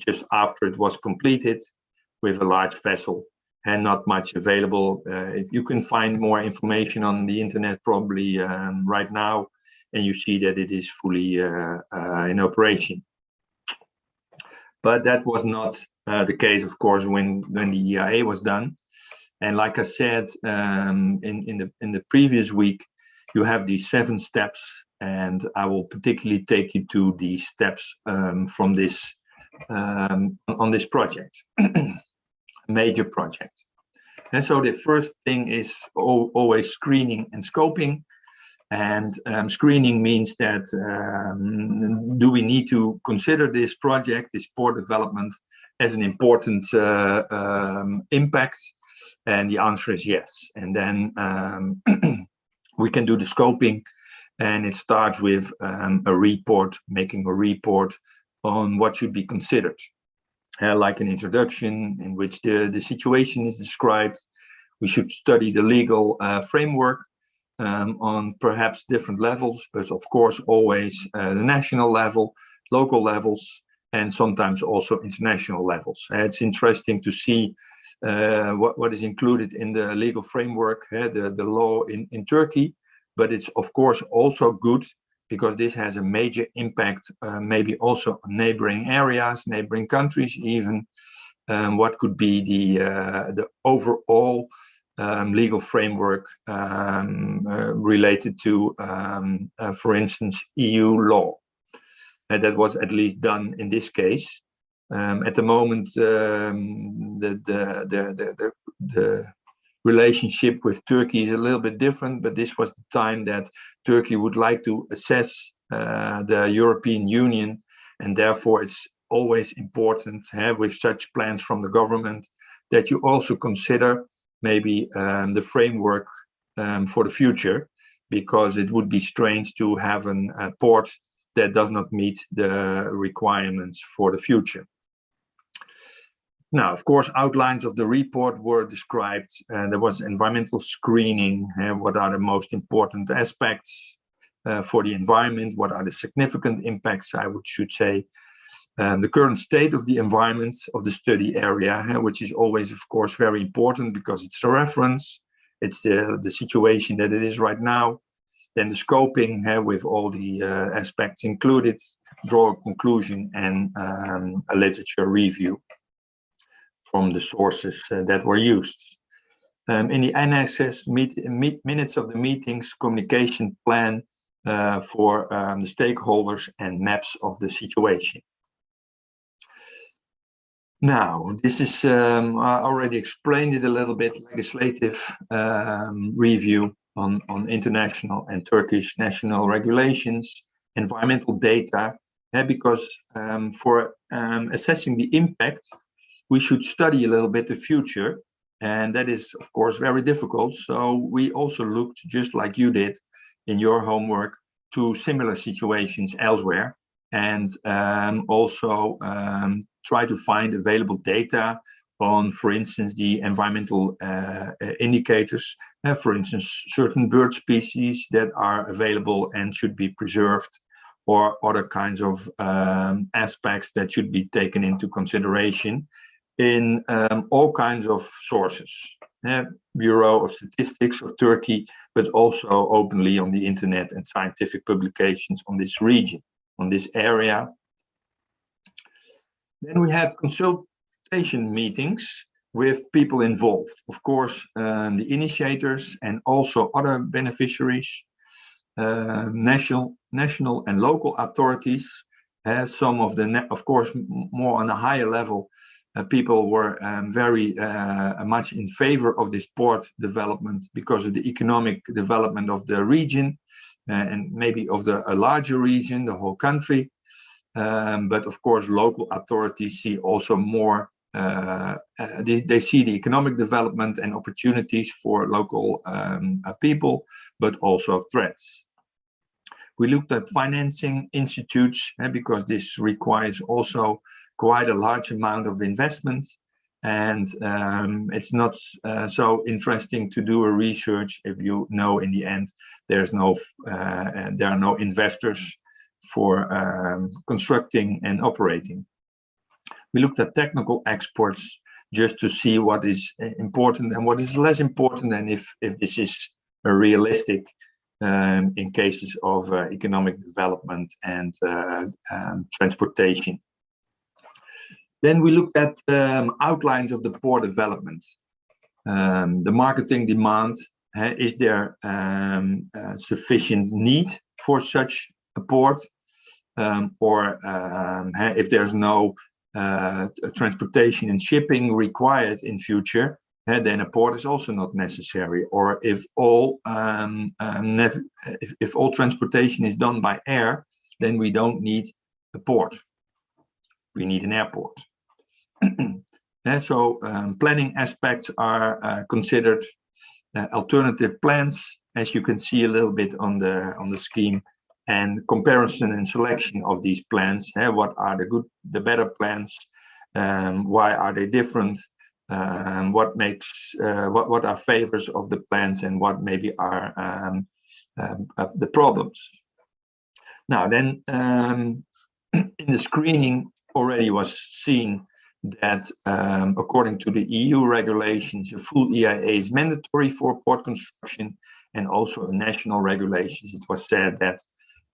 just after it was completed with a large vessel and not much available. If you can find more information on the internet probably right now, and you see that it is fully in operation. But that was not the case, of course, when the EIA was done. And like I said in the previous week, you have these 7 steps, and I will particularly take you to these steps from this on this project, major project. And so the first thing is always screening and scoping. And screening means that do we need to consider this project, this port development, as an important impact? And the answer is yes. And then we can do the scoping, and it starts with a report, making a report on what should be considered, like an introduction in which the situation is described. We should study the legal framework on perhaps different levels, but of course always the national level, local levels, and sometimes also international levels. It's interesting to see what is included in the legal framework, the law in Turkey, but it's of course also good because this has a major impact, maybe also on neighboring areas, neighboring countries even. What could be the overall legal framework related to, for instance, EU law. And that was at least done in this case. At the moment, the relationship with Turkey is a little bit different, but this was the time that Turkey would like to assess the European Union, and therefore it's always important with such plans from the government that you also consider maybe the framework for the future, because it would be strange to have a port that does not meet the requirements for the future. Now, of course, outlines of the report were described. There was environmental screening. What are the most important aspects for the environment? What are the significant impacts, I should say? The current state of the environment of the study area, which is always, of course, very important because it's a reference. It's the situation that it is right now. Then the scoping with all the aspects included, draw a conclusion, and a literature review from the sources that were used. In the annexes, minutes of the meetings, communication plan for the stakeholders, and maps of the situation. Now, this is, I already explained it a little bit, legislative review on international and Turkish national regulations, environmental data, because for assessing the impact, we should study a little bit the future, and that is, of course, very difficult. So we also looked, just like you did in your homework, to similar situations elsewhere, and also try to find available data on, for instance, the environmental indicators, for instance, certain bird species that are available and should be preserved, or other kinds of aspects that should be taken into consideration in all kinds of sources. Bureau of Statistics of Turkey, but also openly on the internet and scientific publications on this region, on this area. Then we had consultation meetings with people involved, of course, the initiators and also other beneficiaries, national and local authorities, Some of the, of course, more on a higher level, people were very much in favor of this port development because of the economic development of the region and maybe of a larger region, the whole country. But of course, local authorities see also more, they see the economic development and opportunities for local people, but also threats. We looked at financing institutes because this requires also quite a large amount of investment, and it's not so interesting to do a research if you know in the end there's no there are no investors for constructing and operating. We looked at technical exports just to see what is important and what is less important, and if this is realistic in cases of economic development and transportation. Then we looked at outlines of the port development. The marketing demand, is there sufficient need for such a port? Or if there's no transportation and shipping required in future, then a port is also not necessary. Or if all if all transportation is done by air, then we don't need a port. We need an airport. So planning aspects are considered. Alternative plans, as you can see a little bit on the scheme, and comparison and selection of these plans. What are the good, the better plans? Why are they different? What makes what are favors of the plans, and what maybe are the problems? Now then, in the screening already was seen that according to the EU regulations, a full EIA is mandatory for port construction, and also in national regulations it was said that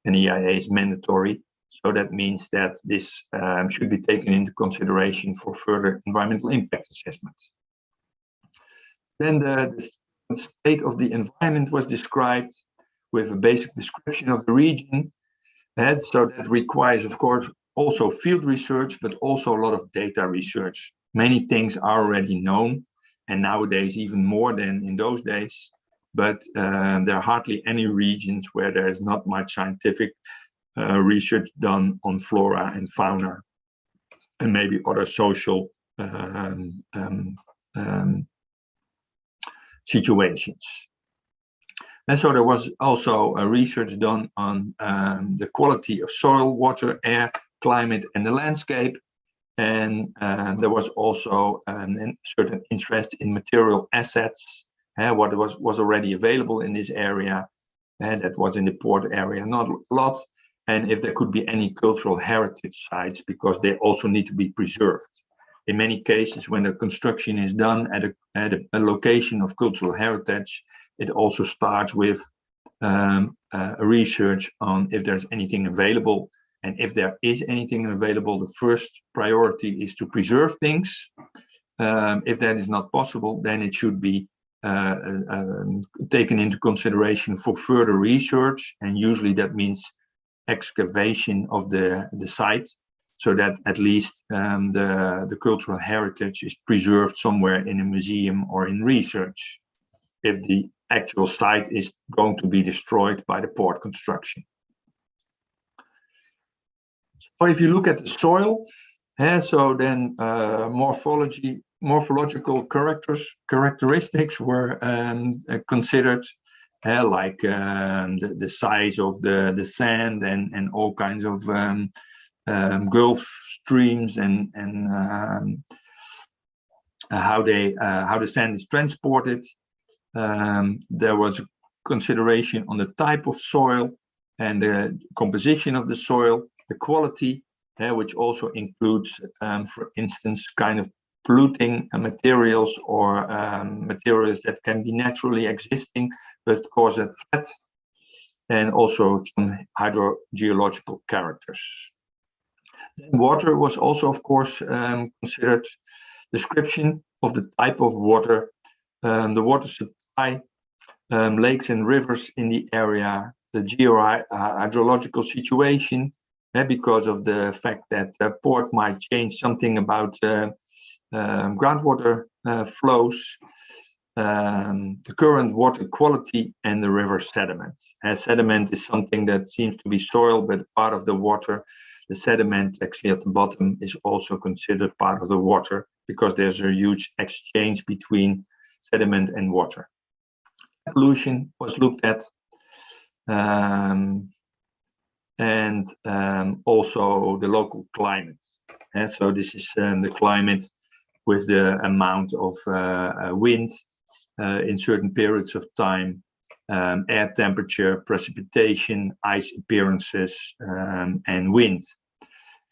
an EIA is mandatory. So that means that this should be taken into consideration for further environmental impact assessment. Then the state of the environment was described with a basic description of the region. So that requires, of course, also field research, but also a lot of data research. Many things are already known, and nowadays even more than in those days. But there are hardly any regions where there is not much scientific research done on flora and fauna, and maybe other social situations. And so there was also a research done on the quality of soil, water, air, climate, and the landscape. And there was also a certain interest in material assets, what was already available in this area, and that was in the port area, not a lot. And if there could be any cultural heritage sites, because they also need to be preserved. In many cases, when the construction is done at a location of cultural heritage, it also starts with a research on if there's anything available. And if there is anything available, the first priority is to preserve things. If that is not possible, then it should be taken into consideration for further research. And usually that means excavation of the site, so that at least the cultural heritage is preserved somewhere in a museum or in research, if the actual site is going to be destroyed by the port construction. So if you look at the soil, so then morphological characteristics were considered, like the size of the sand and all kinds of Gulf streams and how the sand is transported. There was consideration on the type of soil and the composition of the soil, the quality, which also includes, for instance, kind of polluting materials or materials that can be naturally existing but cause a threat, and also some hydrogeological characters. Water was also, of course, considered. Description of the type of water, the water supply, lakes and rivers in the area, the geohydrological situation, because of the fact that the port might change something about groundwater flows, the current water quality, and the river sediment. Sediment is something that seems to be soil, but part of the water. The sediment actually at the bottom is also considered part of the water because there's a huge exchange between sediment and water. Pollution was looked at, and also the local climate. And so this is the climate with the amount of wind in certain periods of time, air temperature, precipitation, ice appearances, and wind.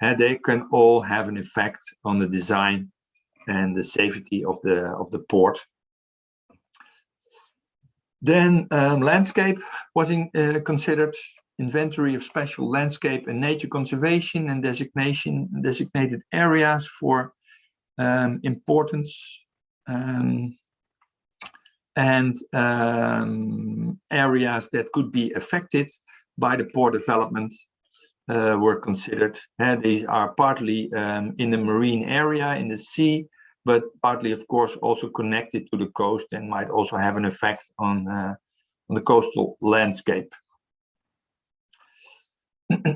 And they can all have an effect on the design and the safety of the port. Then landscape was considered. Inventory of special landscape and nature conservation and designated areas for importance, and areas that could be affected by the port development were considered. These are partly in the marine area, in the sea, but partly, of course, also connected to the coast and might also have an effect on the coastal landscape.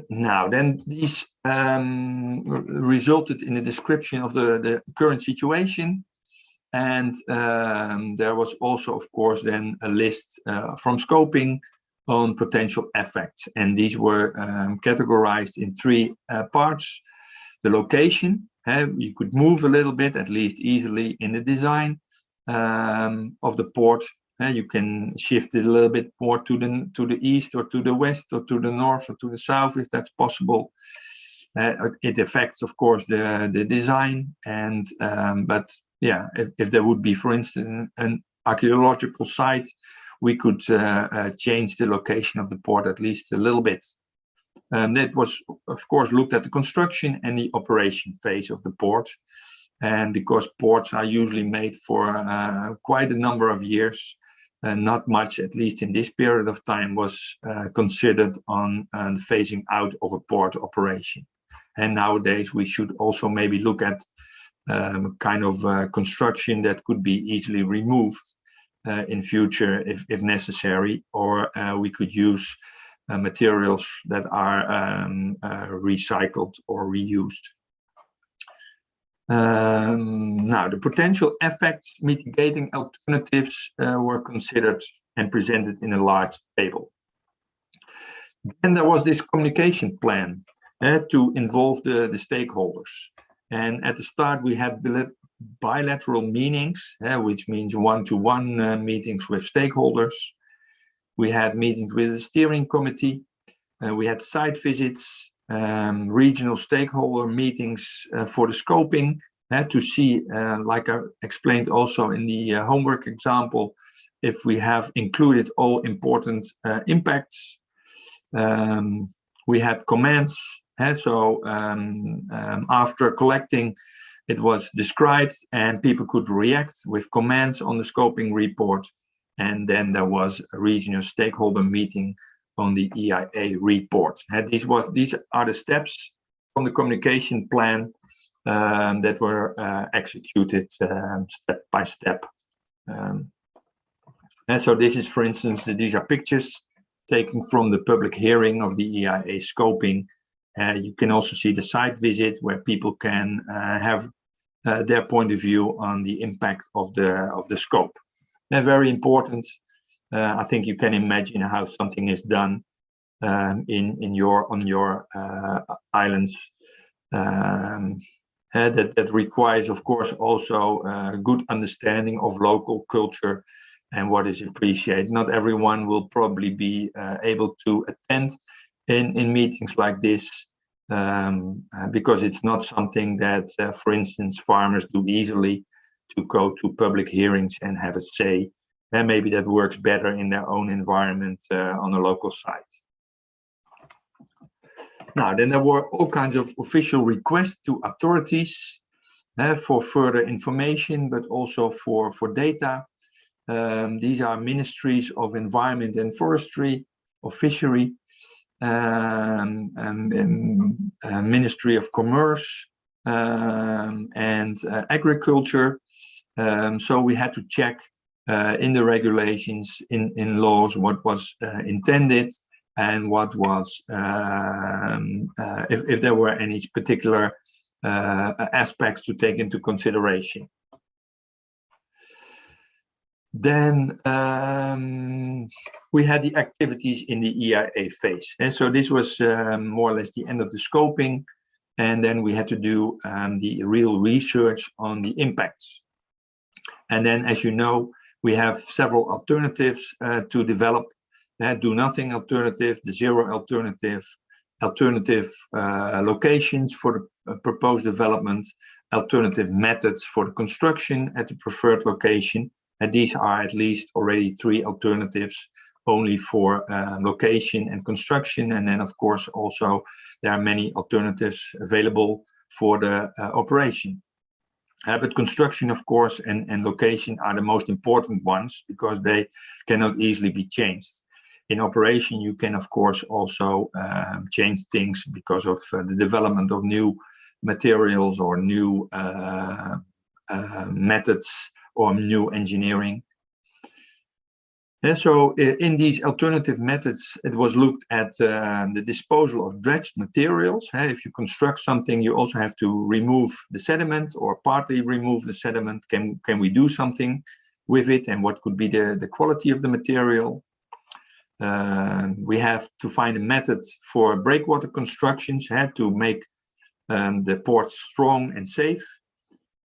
Now, then these resulted in a description of the current situation. And there was also, of course, then a list from scoping on potential effects. And these were categorized in three parts. The location, you could move a little bit, at least easily in the design of the port. You can shift it a little bit more to the east or to the west or to the north or to the south if that's possible. It affects, of course, the design. And but yeah, if there would be, for instance, an archaeological site, we could change the location of the port at least a little bit. That was, of course, looked at the construction and the operation phase of the port. And because ports are usually made for quite a number of years, not much, at least in this period of time, was considered on phasing out of a port operation. And nowadays we should also maybe look at kind of construction that could be easily removed in future if necessary, or we could use materials that are recycled or reused. Now, the potential effects mitigating alternatives were considered and presented in a large table. Then there was this communication plan to involve the stakeholders. And at the start, we had bilateral meetings, which means one-to-one meetings with stakeholders. We had meetings with the steering committee. We had site visits, regional stakeholder meetings for the scoping to see, like I explained also in the homework example, if we have included all important impacts. We had comments, so after collecting, it was described and people could react with comments on the scoping report. And then there was a regional stakeholder meeting on the EIA report. These are the steps from the communication plan that were executed step by step. And so this is, for instance, these are pictures taken from the public hearing of the EIA scoping. You can also see the site visit where people can have their point of view on the impact of the scope. Very important. I think you can imagine how something is done on your islands. That requires, of course, also a good understanding of local culture and what is appreciated. Not everyone will probably be able to attend in meetings like this because it's not something that, for instance, farmers do easily, to go to public hearings and have a say. And maybe that works better in their own environment on a local site. Now, then there were all kinds of official requests to authorities for further information, but also for data. These are ministries of environment and forestry, of fishery, Ministry of Commerce, and Agriculture. So we had to check in the regulations, in laws, what was intended and what was, if there were any particular aspects to take into consideration. Then we had the activities in the EIA phase. And so this was more or less the end of the scoping. And then we had to do the real research on the impacts. And then, as you know, we have several alternatives to develop. Do nothing alternative, the zero alternative, alternative locations for the proposed development, alternative methods for the construction at the preferred location. And these are at least already 3 alternatives only for location and construction. And then, of course, also there are many alternatives available for the operation. But construction, of course, and location are the most important ones because they cannot easily be changed. In operation, you can, of course, also change things because of the development of new materials or new methods or new engineering. And so in these alternative methods, it was looked at the disposal of dredged materials. If you construct something, you also have to remove the sediment or partly remove the sediment. Can we do something with it, and what could be the quality of the material? We have to find a method for breakwater constructions to make the port strong and safe.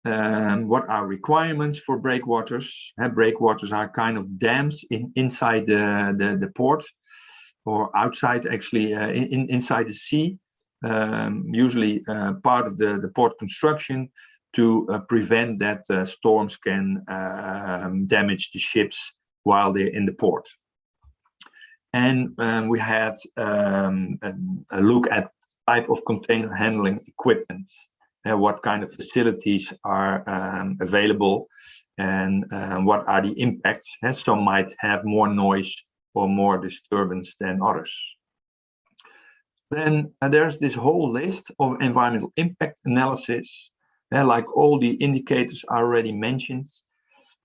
What are requirements for breakwaters? Breakwaters are kind of dams inside the port, or outside, actually, inside the sea, usually part of the port construction to prevent that storms can damage the ships while they're in the port. And we had a look at type of container handling equipment. What kind of facilities are available, and what are the impacts. Some might have more noise or more disturbance than others. Then there's this whole list of environmental impact analysis, like all the indicators I already mentioned.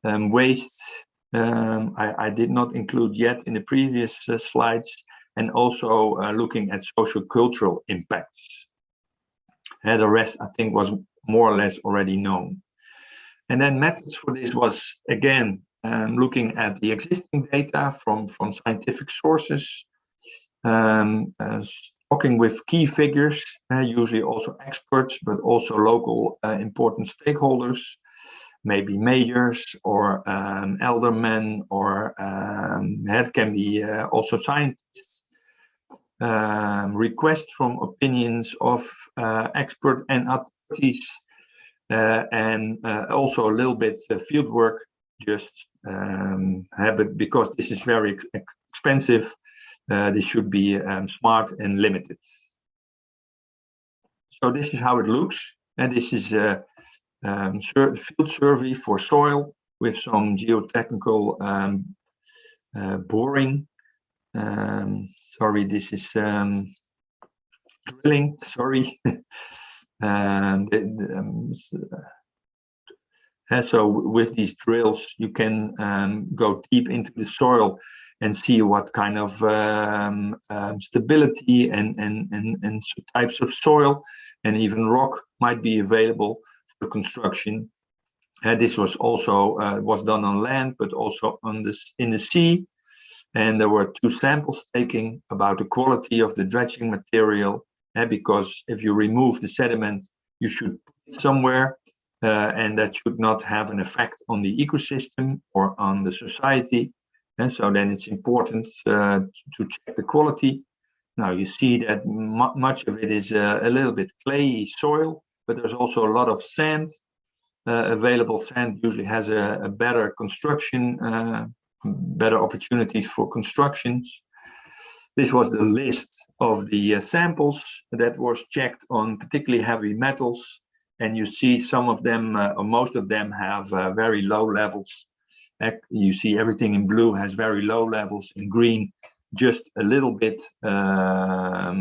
Waste, I did not include yet in the previous slides, and also looking at social-cultural impacts. The rest, I think, was more or less already known. And then methods for this was, again, looking at the existing data from scientific sources, talking with key figures, usually also experts, but also local important stakeholders, maybe mayors or aldermen, or it can be also scientists. Requests from opinions of expert and authorities, and also a little bit field work, just but because this is very expensive, this should be smart and limited. So this is how it looks, and this is a field survey for soil with some geotechnical boring. Sorry, this is drilling, sorry. So with these drills, you can go deep into the soil and see what kind of stability and types of soil and even rock might be available for construction. This was also was done on land, but also in the sea. And there were 2 samples taken about the quality of the dredging material, because if you remove the sediment, you should put it somewhere, and that should not have an effect on the ecosystem or on the society. And so then it's important to check the quality. Now you see that much of it is a little bit clayey soil, but there's also a lot of sand. Available sand usually has a better construction, better opportunities for constructions. This was the list of the samples that was checked on particularly heavy metals, and you see some of them, or most of them, have very low levels. You see everything in blue has very low levels. In green, just a little bit, a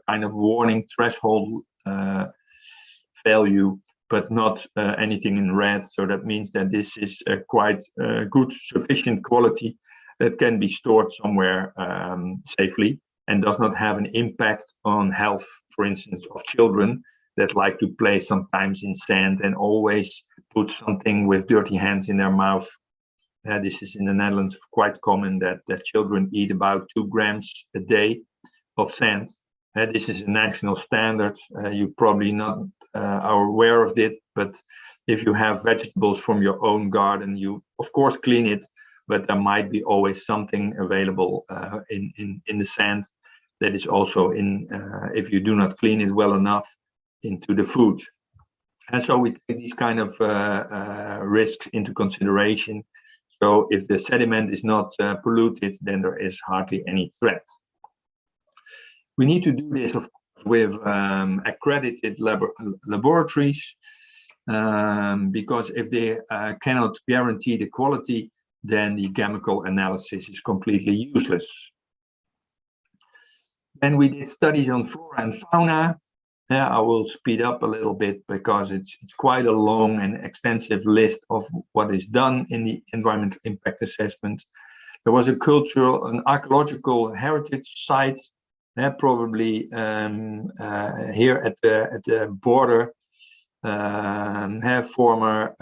kind of warning threshold value, but not anything in red. So that means that this is quite good, sufficient quality that can be stored somewhere safely and does not have an impact on health, for instance, of children that like to play sometimes in sand and always put something with dirty hands in their mouth. This is in the Netherlands quite common that children eat about 2 grams a day of sand. This is a national standard. You probably not are aware of it, but if you have vegetables from your own garden, you of course clean it, but there might be always something available in the sand that is also if you do not clean it well enough, into the food. And so we take these kind of risks into consideration. So if the sediment is not polluted, then there is hardly any threat. We need to do this, of course, with accredited laboratories, because if they cannot guarantee the quality, then the chemical analysis is completely useless. And we did studies on flora and fauna. I will speed up a little bit because it's quite a long and extensive list of what is done in the environmental impact assessment. There was a cultural and archaeological heritage site, probably here at the border. Former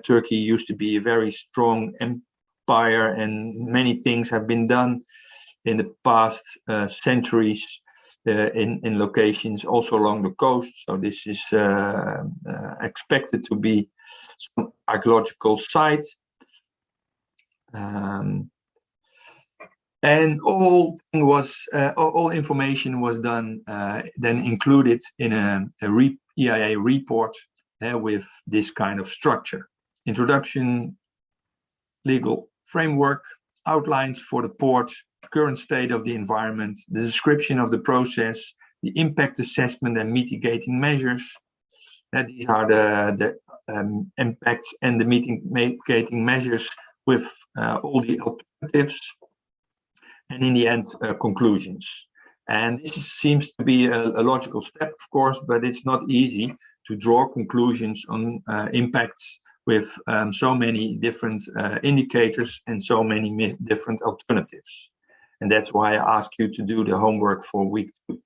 Turkey used to be a very strong empire, and many things have been done in the past centuries in locations also along the coast. So this is expected to be some archaeological sites. And all information was done, then included in a EIA report with this kind of structure: introduction, legal framework, outlines for the port, current state of the environment, the description of the process, the impact assessment and mitigating measures. These are the impacts and the mitigating measures with all the alternatives. And in the end, conclusions. And this seems to be a logical step, of course, but it's not easy to draw conclusions on impacts with so many different indicators and so many different alternatives. And that's why I ask you to do the homework for week 2.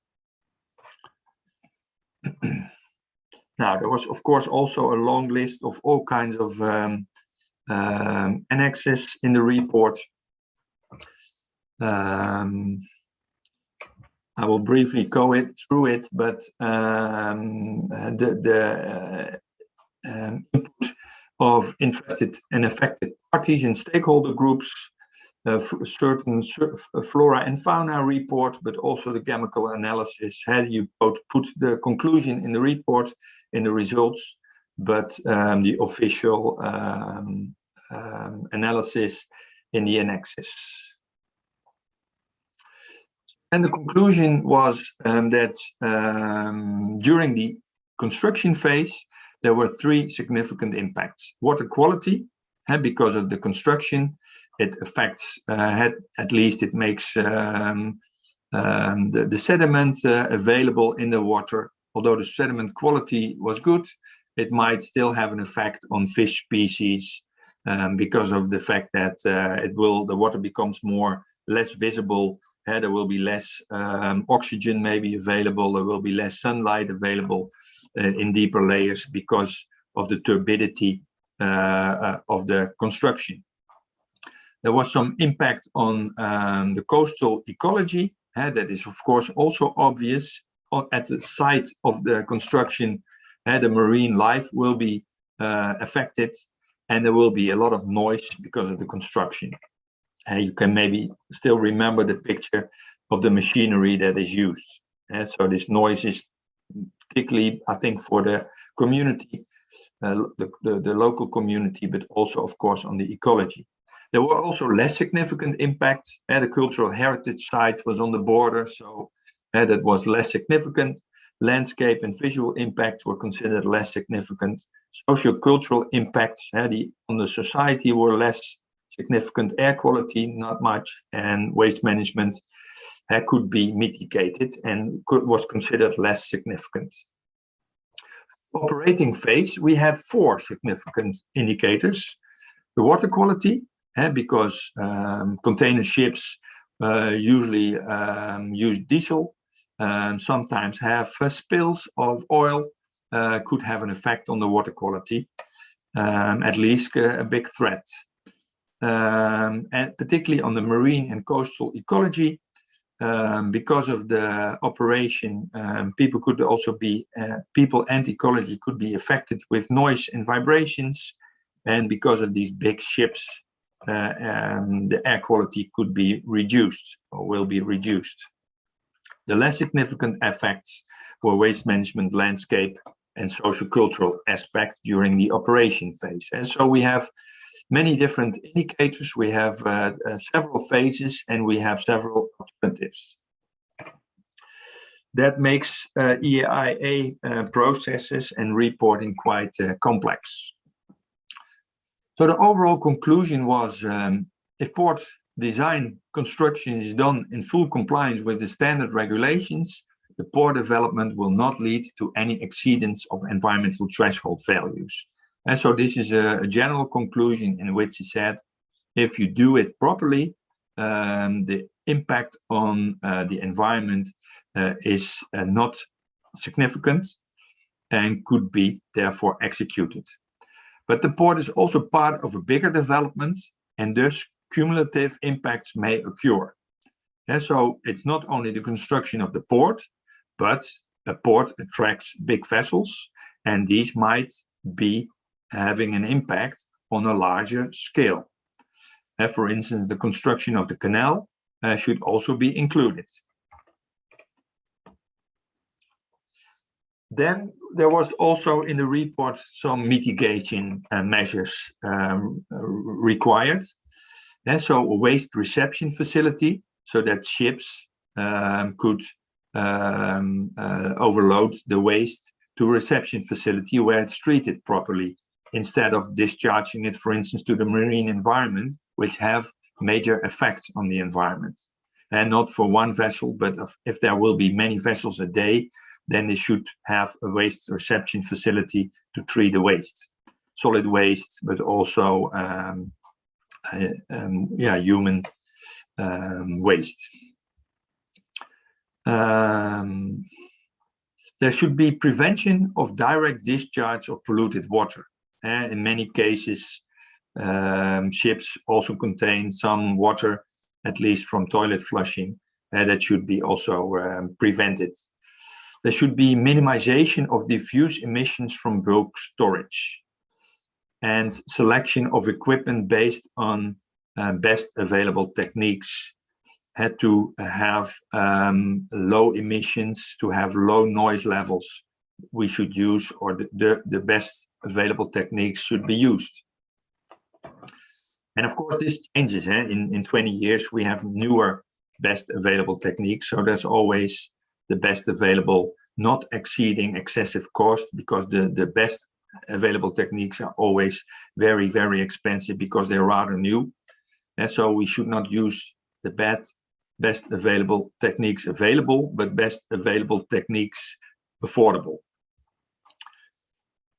Now, there was, of course, also a long list of all kinds of annexes in the report. I will briefly go through it, but the input of interested and affected parties and stakeholder groups, certain flora and fauna report, but also the chemical analysis. How you put the conclusion in the report, in the results, but the official analysis in the annexes. And the conclusion was that during the construction phase, there were 3 significant impacts. Water quality, because of the construction, it affects, at least it makes the sediment available in the water. Although the sediment quality was good, it might still have an effect on fish species because of the fact that the water becomes less visible. There will be less oxygen maybe available. There will be less sunlight available in deeper layers because of the turbidity of the construction. There was some impact on the coastal ecology. That is, of course, also obvious. At the site of the construction, the marine life will be affected, and there will be a lot of noise because of the construction. You can maybe still remember the picture of the machinery that is used. So this noise is particularly, I think, for the community, the local community, but also, of course, on the ecology. There were also less significant impacts. The cultural heritage site was on the border, so that was less significant. Landscape and visual impacts were considered less significant. Social-cultural impacts on the society were less significant. Air quality, not much. And waste management could be mitigated and was considered less significant. Operating phase, we had 4 significant indicators. The water quality, because container ships usually use diesel, sometimes have spills of oil, could have an effect on the water quality, at least a big threat. And particularly on the marine and coastal ecology, because of the operation, people could also be, people and ecology could be affected with noise and vibrations. And because of these big ships, the air quality could be reduced or will be reduced. The less significant effects were waste management, landscape, and sociocultural aspects during the operation phase. And so we have many different indicators, we have several phases, and we have several alternatives. That makes EIA processes and reporting quite complex. So the overall conclusion was, if port design construction is done in full compliance with the standard regulations, the port development will not lead to any exceedance of environmental threshold values. And so this is a general conclusion in which it said, if you do it properly, the impact on the environment is not significant and could be therefore executed. But the port is also part of a bigger development, and thus cumulative impacts may occur. And so it's not only the construction of the port, but a port attracts big vessels, and these might be having an impact on a larger scale. For instance, the construction of the canal should also be included. Then there was also in the report some mitigation measures required. And so a waste reception facility, so that ships could overload the waste to a reception facility where it's treated properly, instead of discharging it, for instance, to the marine environment, which have major effects on the environment. And not for one vessel, but if there will be many vessels a day, then they should have a waste reception facility to treat the waste, solid waste, but also human waste. There should be prevention of direct discharge of polluted water. In many cases, ships also contain some water, at least from toilet flushing, that should be also prevented. There should be minimization of diffuse emissions from bulk storage and selection of equipment based on best available techniques. Had to have low emissions, to have low noise levels we should use, or the best available techniques should be used. And of course this changes. In 20 years we have newer best available techniques, so there's always the best available, not exceeding excessive cost, because the best available techniques are always very, very expensive because they're rather new. And so we should not use the best available techniques available, but best available techniques affordable.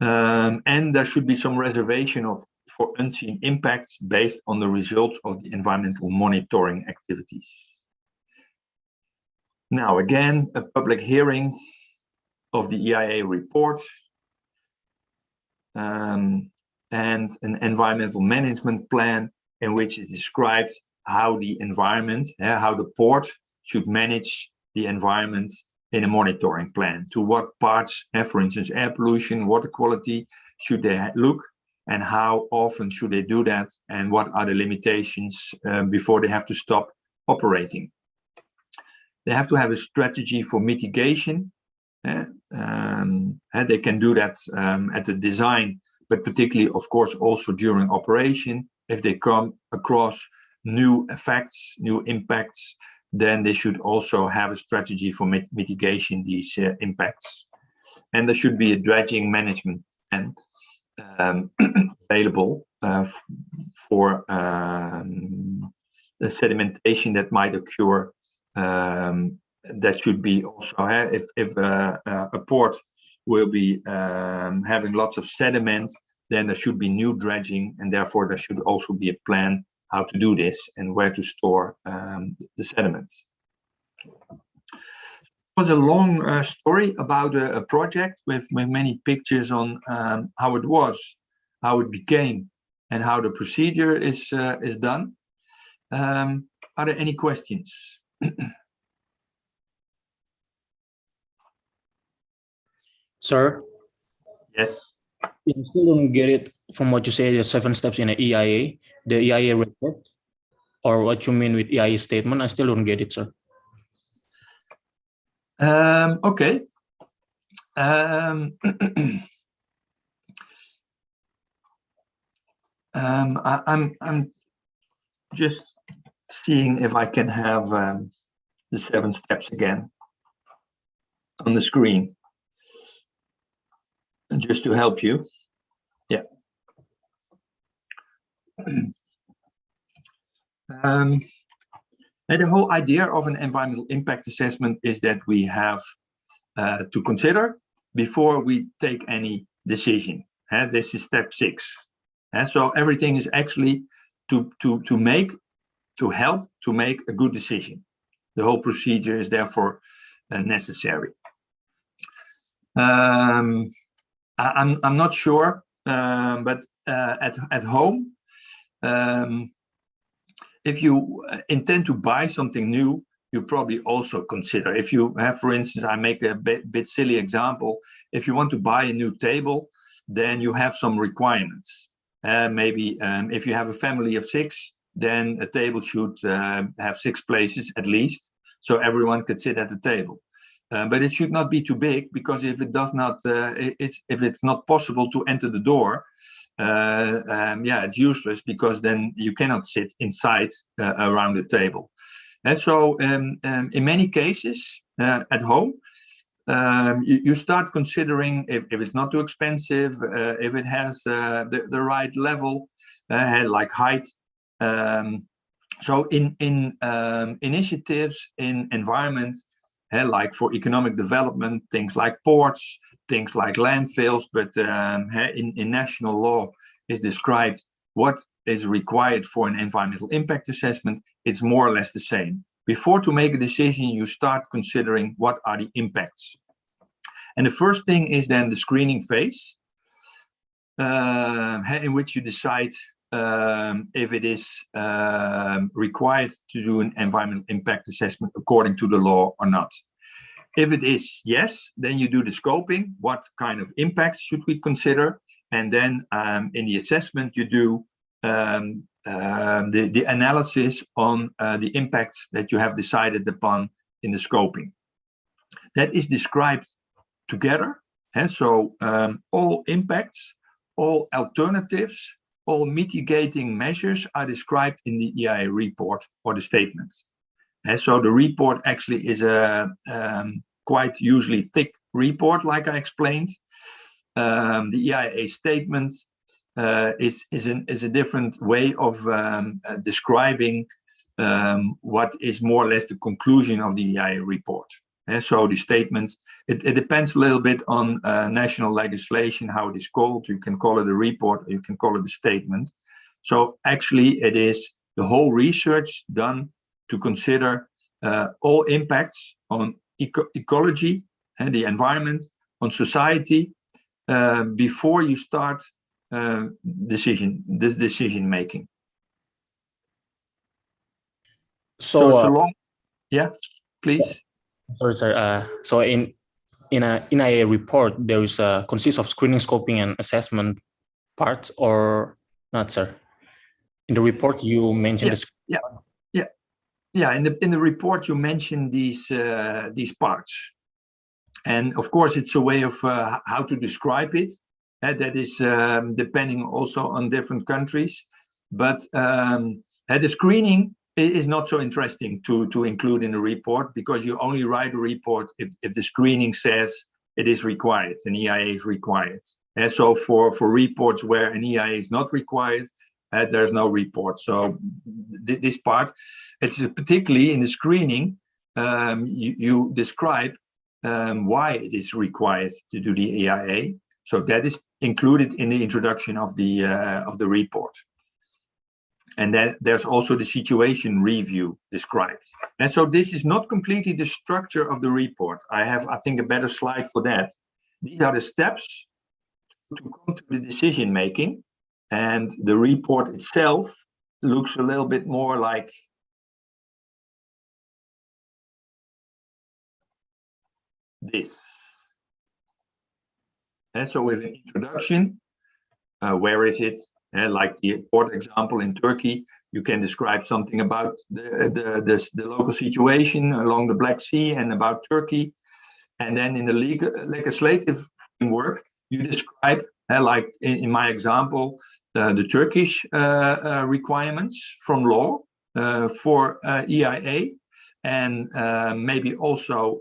And there should be some reservation for unseen impacts based on the results of the environmental monitoring activities. Now, again, a public hearing of the EIA report and an environmental management plan in which is described how the environment, how the port should manage the environment in a monitoring plan. To what parts, for instance, air pollution, water quality, should they look, and how often should they do that, and what are the limitations before they have to stop operating. They have to have a strategy for mitigation. They can do that at the design, but particularly, of course, also during operation. If they come across new effects, new impacts, then they should also have a strategy for mitigation these impacts. And there should be a dredging management plan available for the sedimentation that might occur. That should be also, if a port will be having lots of sediment, then there should be new dredging, and therefore there should also be a plan how to do this and where to store the sediments. It was a long story about a project with many pictures on how it was, how it became, and how the procedure is done. Are there any questions? Sir? Yes. I still don't get it from what you say, the 7 steps in the EIA report, or what you mean with EIA statement. I still don't get it, sir. Okay. I'm just seeing if I can have the 7 steps again on the screen, just to help you. Yeah. And the whole idea of an environmental impact assessment is that we have to consider before we take any decision. This is step 6. And so everything is actually to help to make a good decision. The whole procedure is therefore necessary. I'm not sure, but at home, if you intend to buy something new, you probably also consider. If you have, for instance, I make a bit silly example. If you want to buy a new table, then you have some requirements. Maybe if you have a family of 6, then a table should have 6 places at least, so everyone could sit at the table. But it should not be too big, because if it does not, if it's not possible to enter the door, it's useless, because then you cannot sit inside around the table. And so in many cases at home, you start considering if it's not too expensive, if it has the right level, like height. So in initiatives in environment, like for economic development, things like ports, things like landfills, but in national law is described what is required for an environmental impact assessment. It's more or less the same. Before to make a decision, you start considering what are the impacts. And the first thing is then the screening phase, in which you decide if it is required to do an environmental impact assessment according to the law or not. If it is yes, then you do the scoping. What kind of impacts should we consider? And then in the assessment, you do the analysis on the impacts that you have decided upon in the scoping. That is described together. And so all impacts, all alternatives, all mitigating measures are described in the EIA report or the statement. And so the report actually is a quite usually thick report, like I explained. The EIA statement is a different way of describing what is more or less the conclusion of the EIA report. And so the statement, it depends a little bit on national legislation, how it is called. You can call it a report, or you can call it a statement. So actually it is the whole research done to consider all impacts on ecology and the environment, on society, before you start decision making. So it's a long, yeah, please. Sorry, sir. So in a report, there is consists of screening, scoping, and assessment parts, or not, sir? In the report, you mentioned in the report you mentioned these parts, and of course it's a way of how to describe it. That is depending also on different countries, but the screening is not so interesting to include in the report, because you only write a report if the screening says it is required, an EIA is required. And so for reports where an EIA is not required, there's no report. So this part, it's particularly in the screening, you describe why it is required to do the EIA. So that is included in the introduction of the report. And then there's also the situation review described. And so this is not completely the structure of the report. I have, I think, a better slide for that. These are the steps to come to the decision making. And the report itself looks a little bit more like this. And so with an introduction, where is it? Like the port example in Turkey, you can describe something about the local situation along the Black Sea and about Turkey. And then in the legislative framework, you describe, like in my example, the Turkish requirements from law for EIA, and maybe also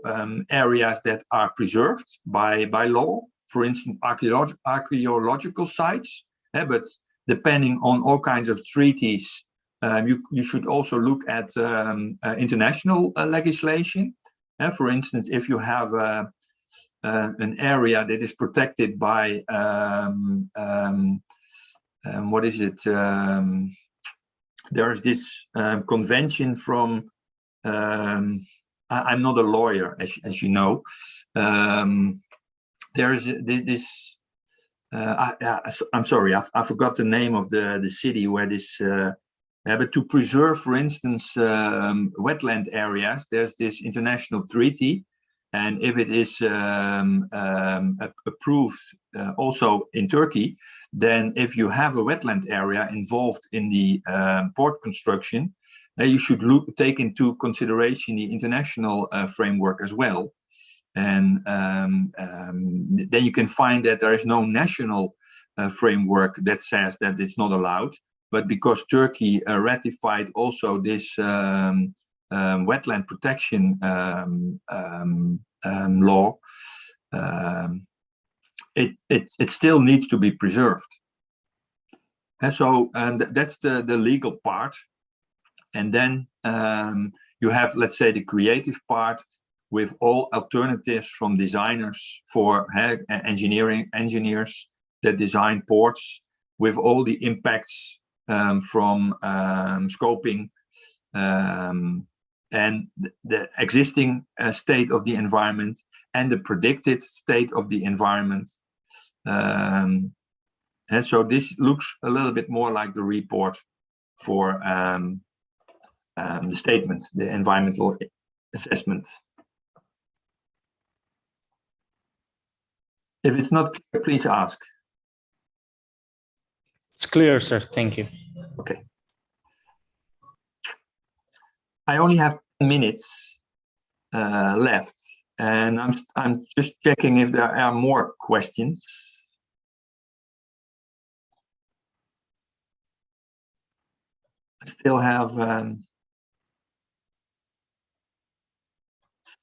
areas that are preserved by law, for instance, archaeological sites. But depending on all kinds of treaties, you should also look at international legislation. For instance, if you have an area that is protected by what is it? There is this convention from. I'm not a lawyer, as you know. There is this. I'm sorry, I forgot the name of the city where this. But to preserve, for instance, wetland areas, there's this international treaty, and if it is approved also in Turkey, then if you have a wetland area involved in the port construction, you should take into consideration the international framework as well. And then you can find that there is no national framework that says that it's not allowed. But because Turkey ratified also this wetland protection law, it still needs to be preserved. And so that's the legal part. And then you have, let's say, the creative part with all alternatives from designers for engineers that design ports, with all the impacts from scoping and the existing state of the environment and the predicted state of the environment. And so this looks a little bit more like the report for the statement, the environmental assessment. If it's not clear, please ask. It's clear, sir. Thank you. Okay. I only have 10 minutes left, and I'm just checking if there are more questions. I still have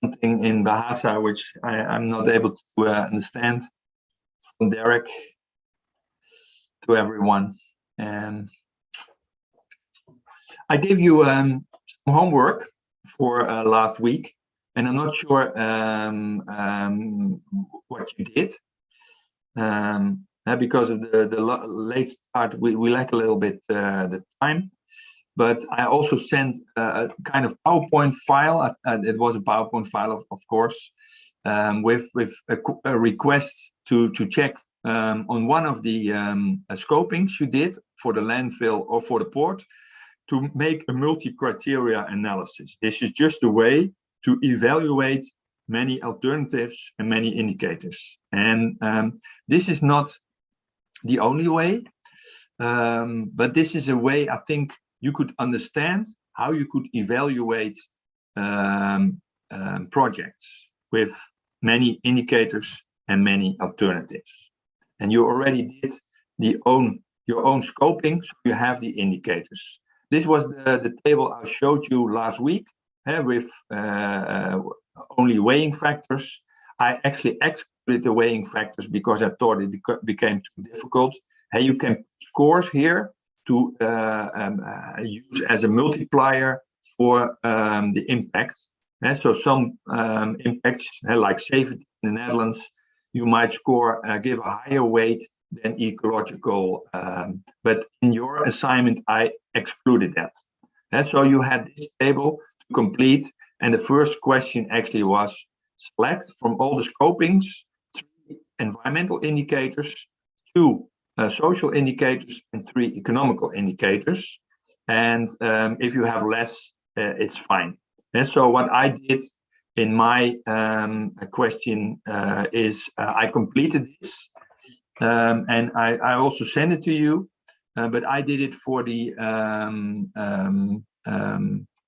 something in Bahasa which I'm not able to understand from Derek to everyone. And I gave you some homework for last week, and I'm not sure what you did. Because of the late start, we lack a little bit the time. But I also sent a kind of PowerPoint file. It was a PowerPoint file, of course, with a request to check on one of the scopings you did for the landfill or for the port, to make a multi-criteria analysis. This is just a way to evaluate many alternatives and many indicators. And this is not the only way, but this is a way I think you could understand how you could evaluate projects with many indicators and many alternatives. And you already did your own scoping, so you have the indicators. This was the table I showed you last week, with only weighing factors. I actually excluded the weighing factors because I thought it became too difficult. Hey, you can scores here to use as a multiplier for the impact. And so some impacts, like safety in the Netherlands, you might score, give a higher weight than ecological. But in your assignment, I excluded that. And so you had this table to complete. And the first question actually was select from all the scopings, 3 environmental indicators, 2 social indicators, and 3 economical indicators. And if you have less, it's fine. And so what I did in my question is I completed this, and I also sent it to you, but I did it for the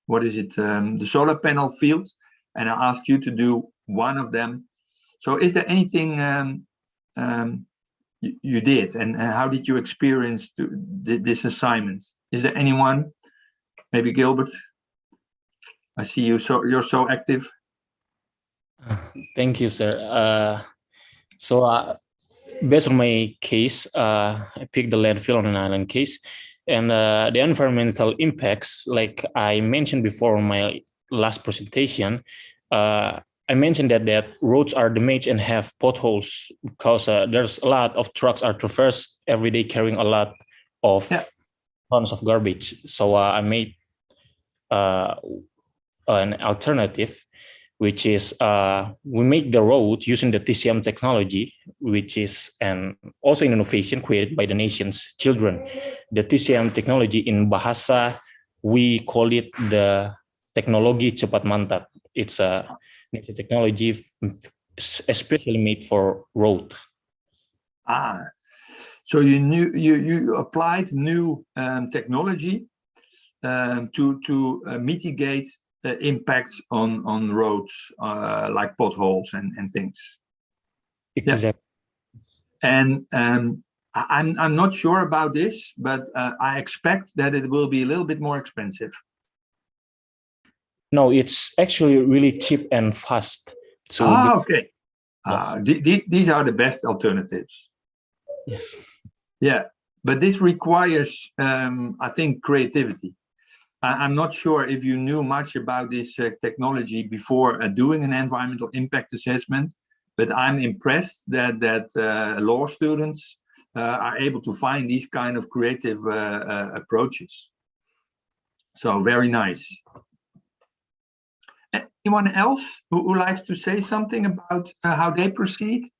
what is it, the solar panel field, and I asked you to do one of them. So is there anything you did, and how did you experience this assignment? Is there anyone? Maybe Gilbert? I see you, so you're so active. Thank you, sir. Based on my case, I picked the landfill on an island case, and the environmental impacts, like I mentioned before in my last presentation, I mentioned that roads are damaged and have potholes because there's a lot of trucks are traversed every day carrying a lot of tons of garbage. So I made an alternative, which is we make the road using the TCM technology, which is also an innovation created by the nation's children. The TCM technology in Bahasa, we call it the teknologi cepat mantap. It's a technology especially made for road. So you applied new technology to mitigate impacts on roads, like potholes and things. Exactly. Yeah. And I'm not sure about this, but I expect that it will be a little bit more expensive. No, it's actually really cheap and fast. Okay. Yes. These are the best alternatives. Yes. Yeah, but this requires, I think, creativity. I'm not sure if you knew much about this technology before doing an environmental impact assessment, but I'm impressed that law students are able to find these kind of creative approaches. So very nice. Anyone else who likes to say something about how they proceed?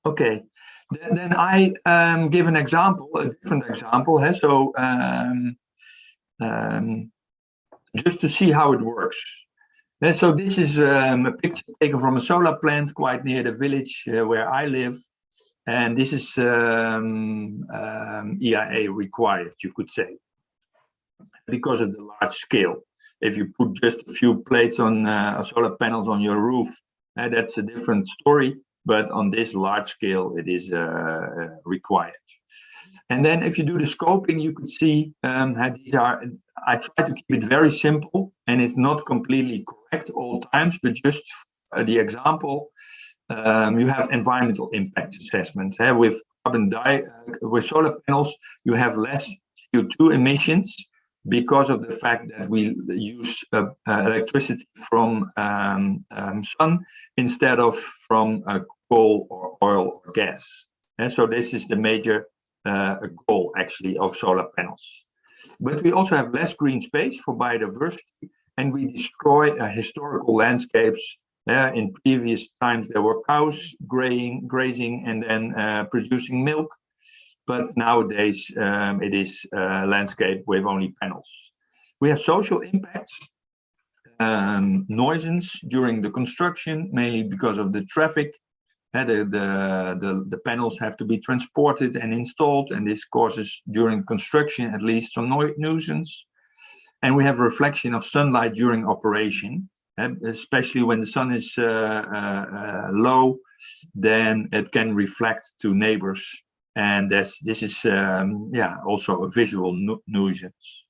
Okay. Then I give an example, a different example. So just to see how it works. So this is a picture taken from a solar plant quite near the village where I live. And this is EIA required, you could say, because of the large scale. If you put just a few plates on solar panels on your roof, that's a different story. But on this large scale, it is required. And then if you do the scoping, you could see these are, I try to keep it very simple, and it's not completely correct all times, but just the example, you have environmental impact assessment. With with solar panels, you have less CO2 emissions because of the fact that we use electricity from sun instead of from coal or oil or gas. And so this is the major goal actually of solar panels. But we also have less green space for biodiversity, and we destroy historical landscapes. In previous times there were cows grazing and then producing milk. But nowadays it is landscape with only panels. We have social impacts, nuisance during the construction, mainly because of the traffic. The panels have to be transported and installed, and this causes during construction at least some nuisance. And we have reflection of sunlight during operation, especially when the sun is low, then it can reflect to neighbors. And this is also a visual nuisance.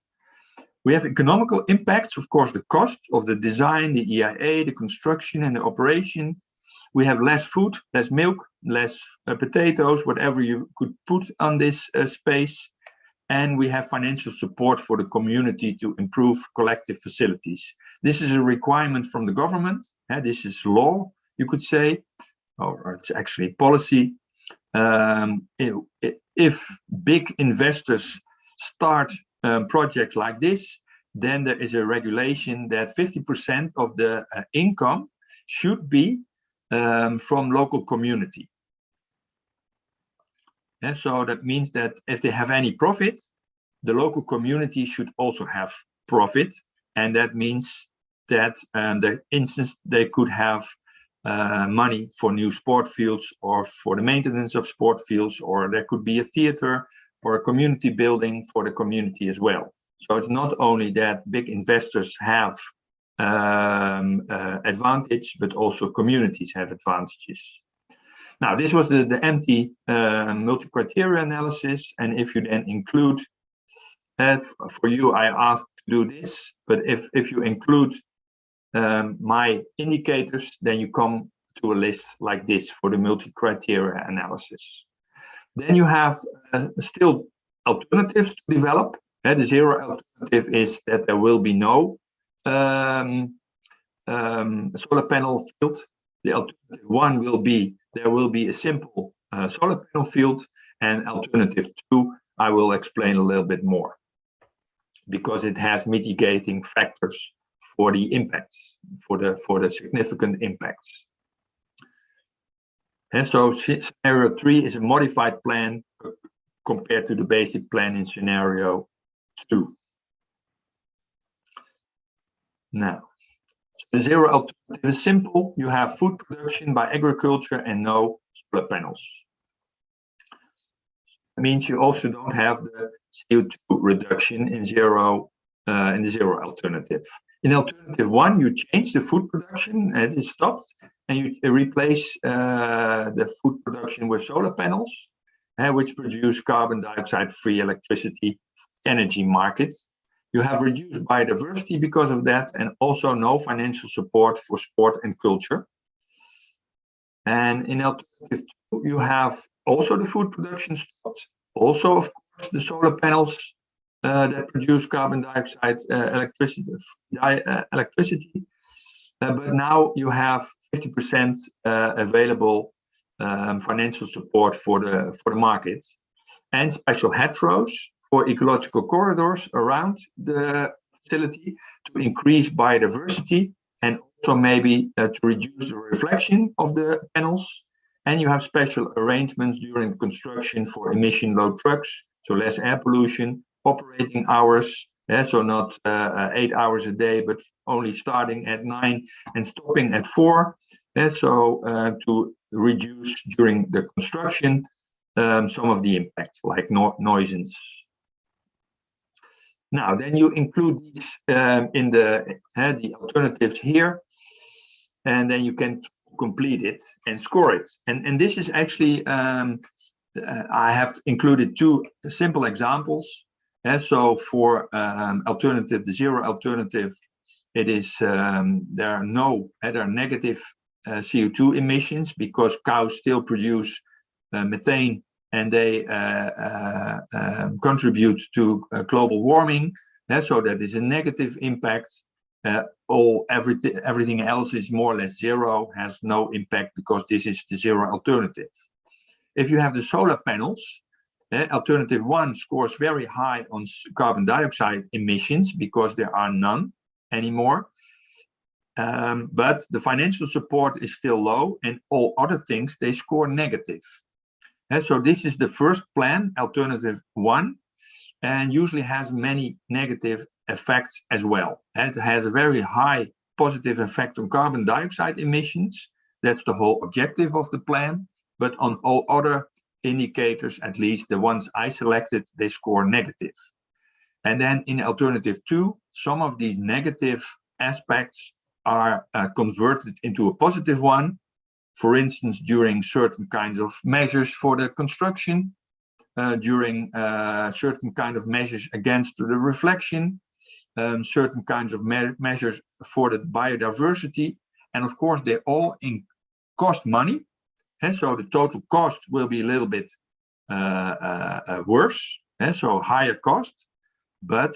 We have economical impacts, of course, the cost of the design, the EIA, the construction and the operation. We have less food, less milk, less potatoes, whatever you could put on this space. And we have financial support for the community to improve collective facilities. This is a requirement from the government. This is law, you could say, or it's actually policy. If big investors start projects like this, then there is a regulation that 50% of the income should be from local community. And so that means that if they have any profit, the local community should also have profit. And that means that the instance they could have money for new sport fields or for the maintenance of sport fields, or there could be a theater or a community building for the community as well. So it's not only that big investors have advantage, but also communities have advantages. Now, this was the empty multi-criteria analysis. And if you then include, for you, I asked to do this, but if you include my indicators, then you come to a list like this for the multi-criteria analysis. Then you have still alternatives to develop. The zero alternative is that there will be no solar panel field. The alternative one will be there will be a simple solar panel field, and alternative two I will explain a little bit more because it has mitigating factors for the impacts, for the significant impacts. And so scenario 3 is a modified plan compared to the basic plan in scenario 2. Now, the zero alternative is simple. You have food production by agriculture and no solar panels. It means you also don't have the CO2 reduction in the zero alternative. In alternative 1, you change the food production and it is stopped, and you replace the food production with solar panels, which produce carbon dioxide-free electricity energy markets. You have reduced biodiversity because of that, and also no financial support for sport and culture. And in alternative 2, you have also the food production stopped, also, of course, the solar panels that produce carbon dioxide electricity. But now you have 50% available financial support for the market, and special hedgerows for ecological corridors around the facility to increase biodiversity and also maybe to reduce the reflection of the panels. And you have special arrangements during construction for emission low trucks, so less air pollution, operating hours, so not 8 hours a day, but only starting at 9 and stopping at 4. So to reduce during the construction some of the impacts like noises. Now, then you include these in the alternatives here, and then you can complete it and score it. And this is actually, I have included 2 simple examples. So for alternative, the zero alternative, it is there are negative CO2 emissions because cows still produce methane, and they contribute to global warming. So that is a negative impact. Everything else is more or less zero, has no impact because this is the zero alternative. If you have the solar panels, alternative 1 scores very high on carbon dioxide emissions because there are none anymore. But the financial support is still low, and all other things, they score negative. So this is the first plan, alternative 1, and usually has many negative effects as well. It has a very high positive effect on carbon dioxide emissions. That's the whole objective of the plan. But on all other indicators, at least the ones I selected, they score negative. And then in alternative 2, some of these negative aspects are converted into a positive one. For instance, during certain kinds of measures for the construction, during certain kind of measures against the reflection, certain kinds of measures for the biodiversity. And of course, they all cost money. And so the total cost will be a little bit worse, so higher cost. But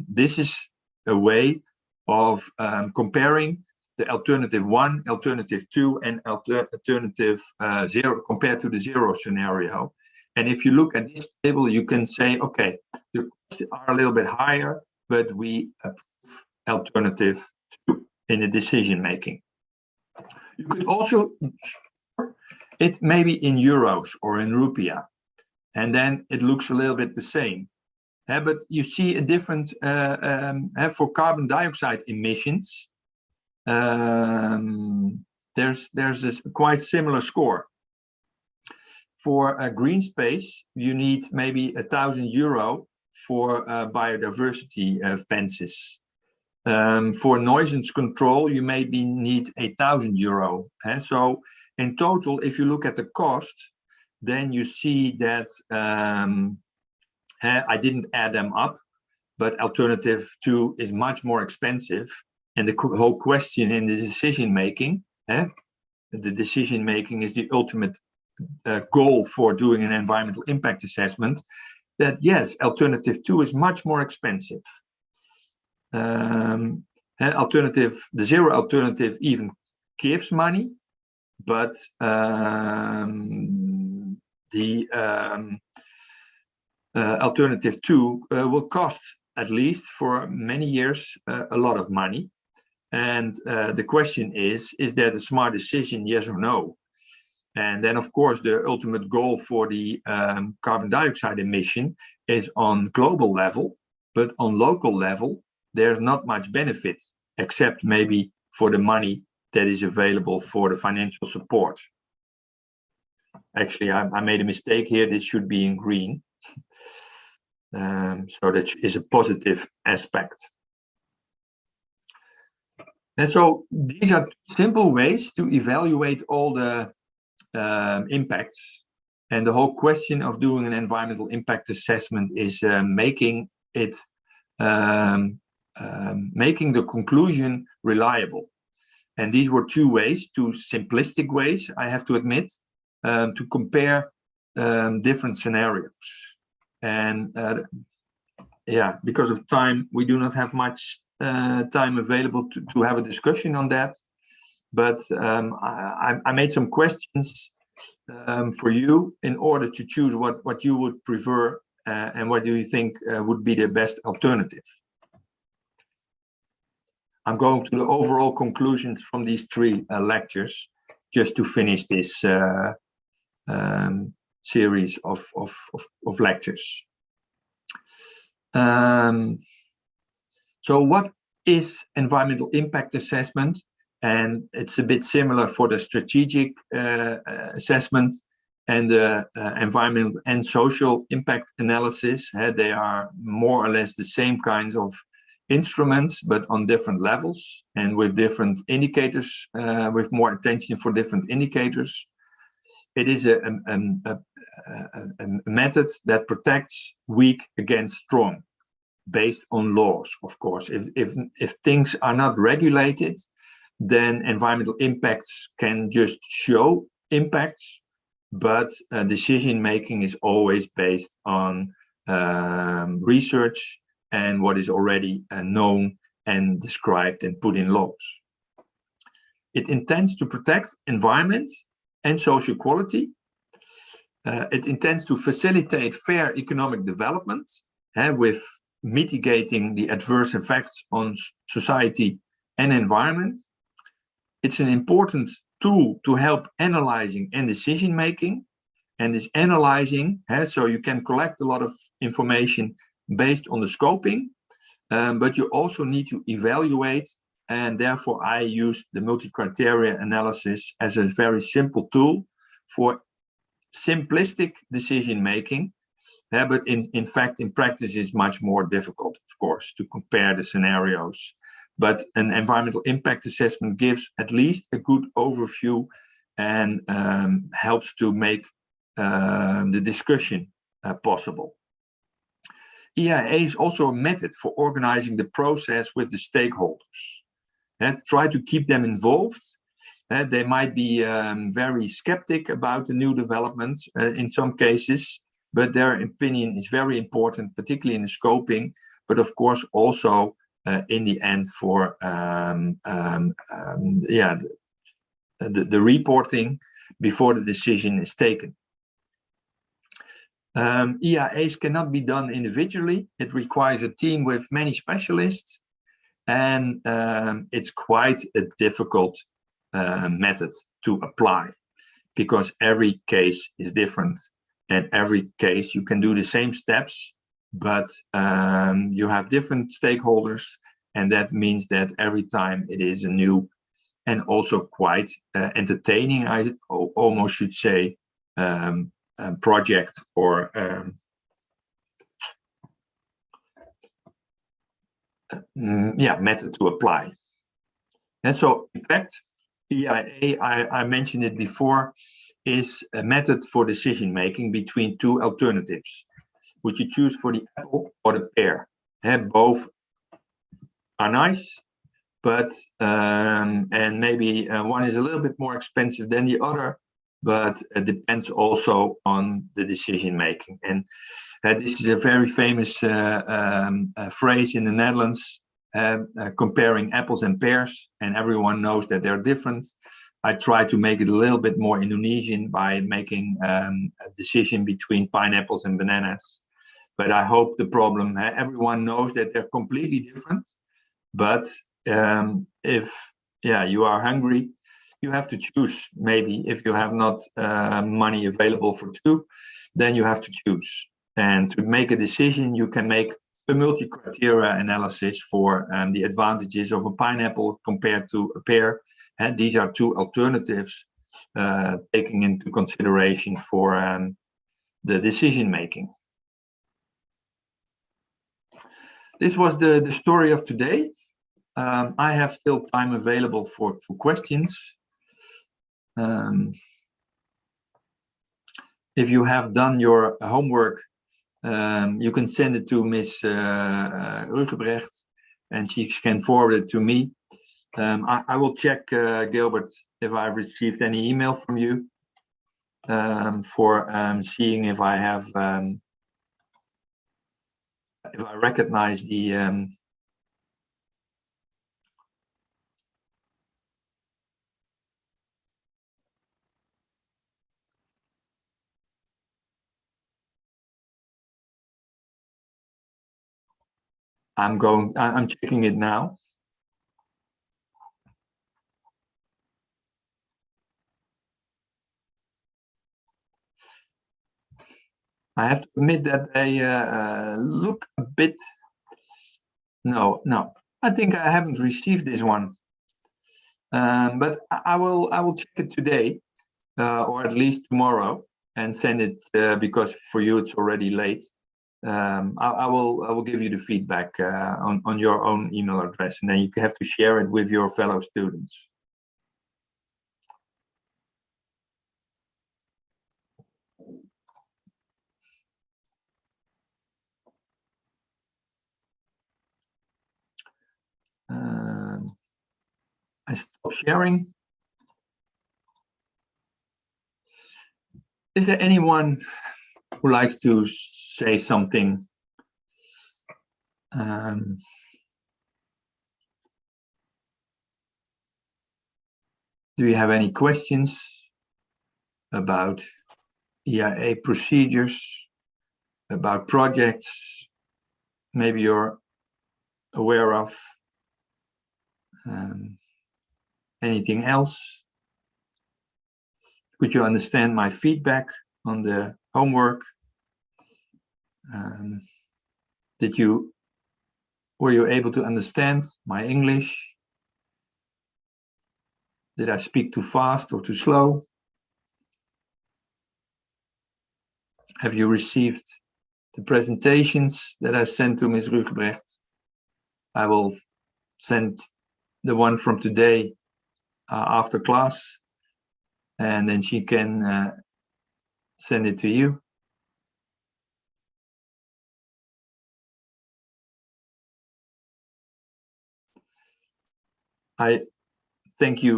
this is a way of comparing the alternative 1, alternative 2, and alternative 0 compared to the 0 scenario. And if you look at this table, you can say, okay, the costs are a little bit higher, but we alternative 2 in the decision making. You could also it maybe in euros or in rupiah, and then it looks a little bit the same. But you see a different for carbon dioxide emissions. There's this quite similar score. For a green space, you need maybe €1,000 for biodiversity fences. For nuisance control, you maybe need €1,000. So in total, if you look at the cost, then you see that I didn't add them up, but alternative 2 is much more expensive. And the whole question in the decision making, the decision making is the ultimate goal for doing an environmental impact assessment, that yes, alternative 2 is much more expensive. The 0 alternative even gives money, but the alternative 2 will cost, at least for many years, a lot of money. And the question is that a smart decision, yes or no? And then, of course, the ultimate goal for the carbon dioxide emission is on global level, but on local level, there's not much benefit, except maybe for the money that is available for the financial support. Actually, I made a mistake here. This should be in green. So that is a positive aspect. And so these are simple ways to evaluate all the impacts. And the whole question of doing an environmental impact assessment is making the conclusion reliable. And these were 2 ways, 2 simplistic ways, I have to admit, to compare different scenarios. And yeah, because of time, we do not have much time available to have a discussion on that. But I made some questions for you in order to choose what you would prefer and what do you think would be the best alternative. I'm going to the overall conclusions from these 3 lectures, just to finish this series of lectures. So what is environmental impact assessment? And it's a bit similar for the strategic assessment and the environmental and social impact analysis. They are more or less the same kinds of instruments, but on different levels and with different indicators, with more attention for different indicators. It is a method that protects weak against strong, based on laws, of course. If things are not regulated, then environmental impacts can just show impacts, but decision making is always based on research and what is already known and described and put in laws. It intends to protect environment and social quality. It intends to facilitate fair economic development with mitigating the adverse effects on society and environment. It's an important tool to help analyzing and decision making. And this analyzing, so you can collect a lot of information based on the scoping, but you also need to evaluate. And therefore, I use the multi-criteria analysis as a very simple tool for simplistic decision making. But in fact, in practice, it's much more difficult, of course, to compare the scenarios. But an environmental impact assessment gives at least a good overview and helps to make the discussion possible. EIA is also a method for organizing the process with the stakeholders. Try to keep them involved. They might be very skeptic about the new developments in some cases, but their opinion is very important, particularly in the scoping, but of course also in the end for the reporting before the decision is taken. EIAs cannot be done individually. It requires a team with many specialists, and it's quite a difficult method to apply because every case is different, and every case you can do the same steps, but you have different stakeholders, and that means that every time it is a new and also quite entertaining, I almost should say, project or method to apply. And so, in fact, EIA, I mentioned it before, is a method for decision making between two alternatives, which you choose for the apple or the pear. Both are nice, but and maybe one is a little bit more expensive than the other, but it depends also on the decision making. And this is a very famous phrase in the Netherlands, comparing apples and pears, and everyone knows that they're different. I try to make it a little bit more Indonesian by making a decision between pineapples and bananas. But I hope the problem, everyone knows that they're completely different. But if you are hungry, you have to choose. Maybe if you have not money available for two, then you have to choose. And to make a decision, you can make a multi-criteria analysis for the advantages of a pineapple compared to a pear. And these are two alternatives taking into consideration for the decision making. This was the story of today. I have still time available for questions. If you have done your homework, you can send it to Ms. Rugebrecht, and she can forward it to me. I will check, Gilbert, if I've received any email from you for seeing if I have, if I recognize the I'm checking it now. I have to admit that they look a bit. No, I think I haven't received this one. But I will check it today, or at least tomorrow, and send it because for you it's already late. I will give you the feedback on your own email address, and then you have to share it with your fellow students. I stop sharing. Is there anyone who likes to say something? Do you have any questions about EIA procedures, about projects maybe you're aware of? Anything else? Could you understand my feedback on the homework? Were you able to understand my English? Did I speak too fast or too slow? Have you received the presentations that I sent to Ms. Rugebrecht? I will send the one from today after class, and then she can send it to you. I thank you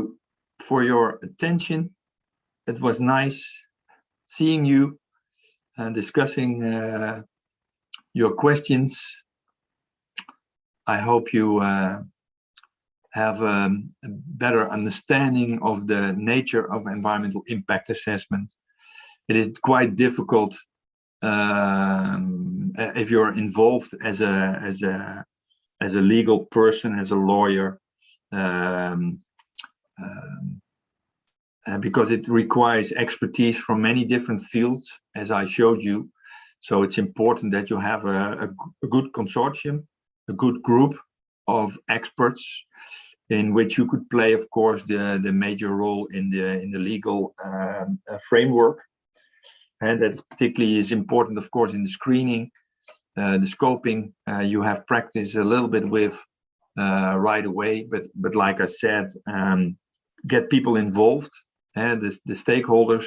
for your attention. It was nice seeing you and discussing your questions. I hope you have a better understanding of the nature of environmental impact assessment. It is quite difficult if you're involved as a legal person, as a lawyer, because it requires expertise from many different fields, as I showed you. So it's important that you have a good consortium, a good group of experts in which you could play, of course, the major role in the legal framework. And that particularly is important, of course, in the screening, the scoping. You have practice a little bit with right away, but like I said, get people involved, the stakeholders,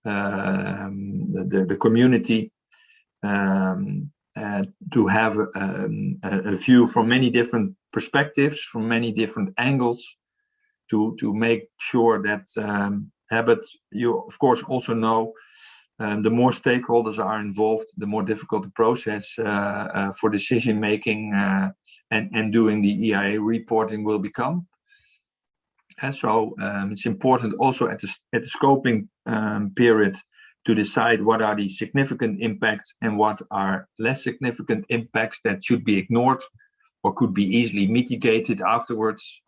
the community, to have a view from many different perspectives, from many different angles, to make sure that. But you, of course, also know the more stakeholders are involved, the more difficult the process for decision making and doing the EIA reporting will become. And so it's important also at the scoping period to decide what are the significant impacts and what are less significant impacts that should be ignored or could be easily mitigated afterwards.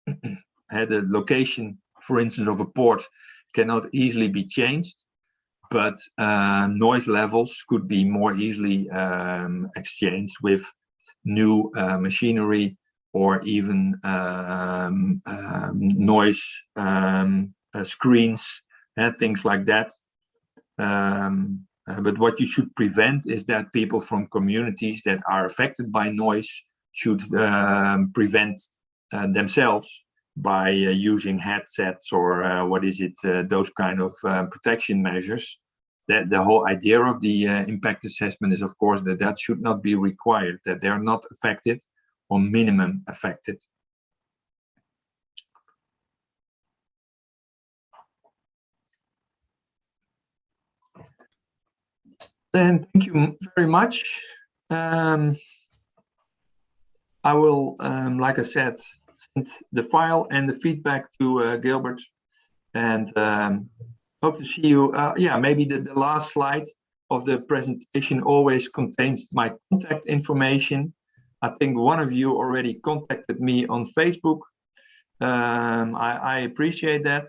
The location, for instance, of a port cannot easily be changed, but noise levels could be more easily exchanged with new machinery or even noise screens and things like that. But what you should prevent is that people from communities that are affected by noise should prevent themselves by using headsets or those kind of protection measures. That the whole idea of the impact assessment is, of course, that should not be required, that they're not affected or minimum affected. Then thank you very much. I will, like I said, send the file and the feedback to Gilbert, and hope to see you. Yeah, maybe the last slide of the presentation always contains my contact information. I think one of you already contacted me on Facebook. I appreciate that.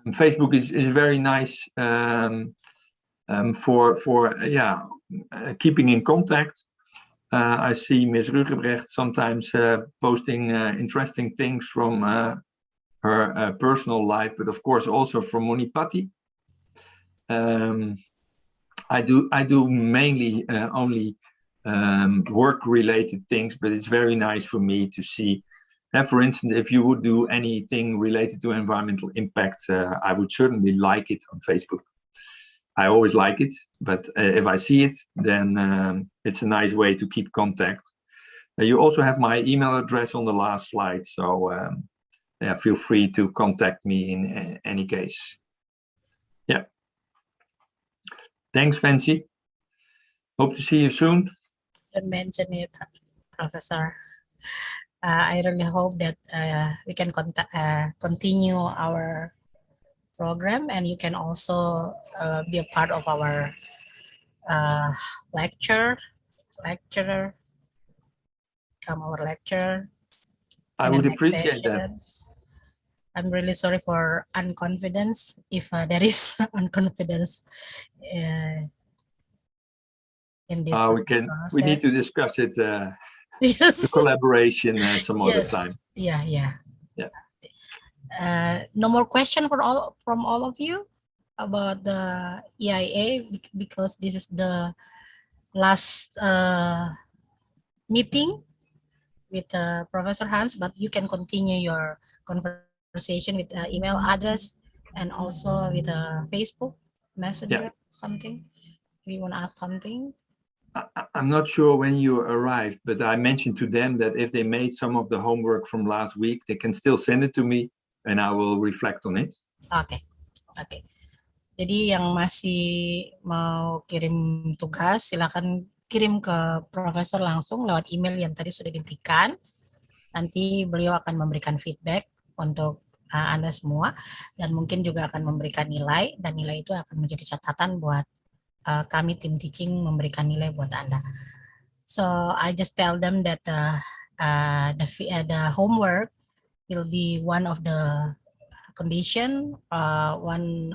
Facebook is very nice for keeping in contact. I see Ms. Rugebrecht sometimes posting interesting things from her personal life, but of course also from Monipati. I do mainly only work-related things, but it's very nice for me to see. For instance, if you would do anything related to environmental impact, I would certainly like it on Facebook. I always like it, but if I see it, then it's a nice way to keep contact. You also have my email address on the last slide, so yeah, feel free to contact me in any case. Yeah. Thanks, Fancy. Hope to see you soon. Don't mention it, Professor. I really hope that we can continue our program, and you can also be a part of our lecturer, come our lecture. I would appreciate that. I'm really sorry for unconfidence, if there is unconfidence in this. We need to discuss it. Yes. The collaboration some other time. Yeah. No more question from all of you about the EIA, because this is the last meeting with Professor Hans, but you can continue your conversation with email address and also with Facebook Messenger, something. If you want to ask something. I'm not sure when you arrived, but I mentioned to them that if they made some of the homework from last week, they can still send it to me and I will reflect on it. Oke. Jadi yang masih mau kirim tugas, silakan kirim ke profesor langsung lewat email yang tadi sudah diberikan. Nanti beliau akan memberikan feedback untuk Anda semua dan mungkin juga akan memberikan nilai, dan nilai itu akan menjadi catatan buat kami tim teaching memberikan nilai buat Anda. So I just tell them that the homework will be one of the condition, one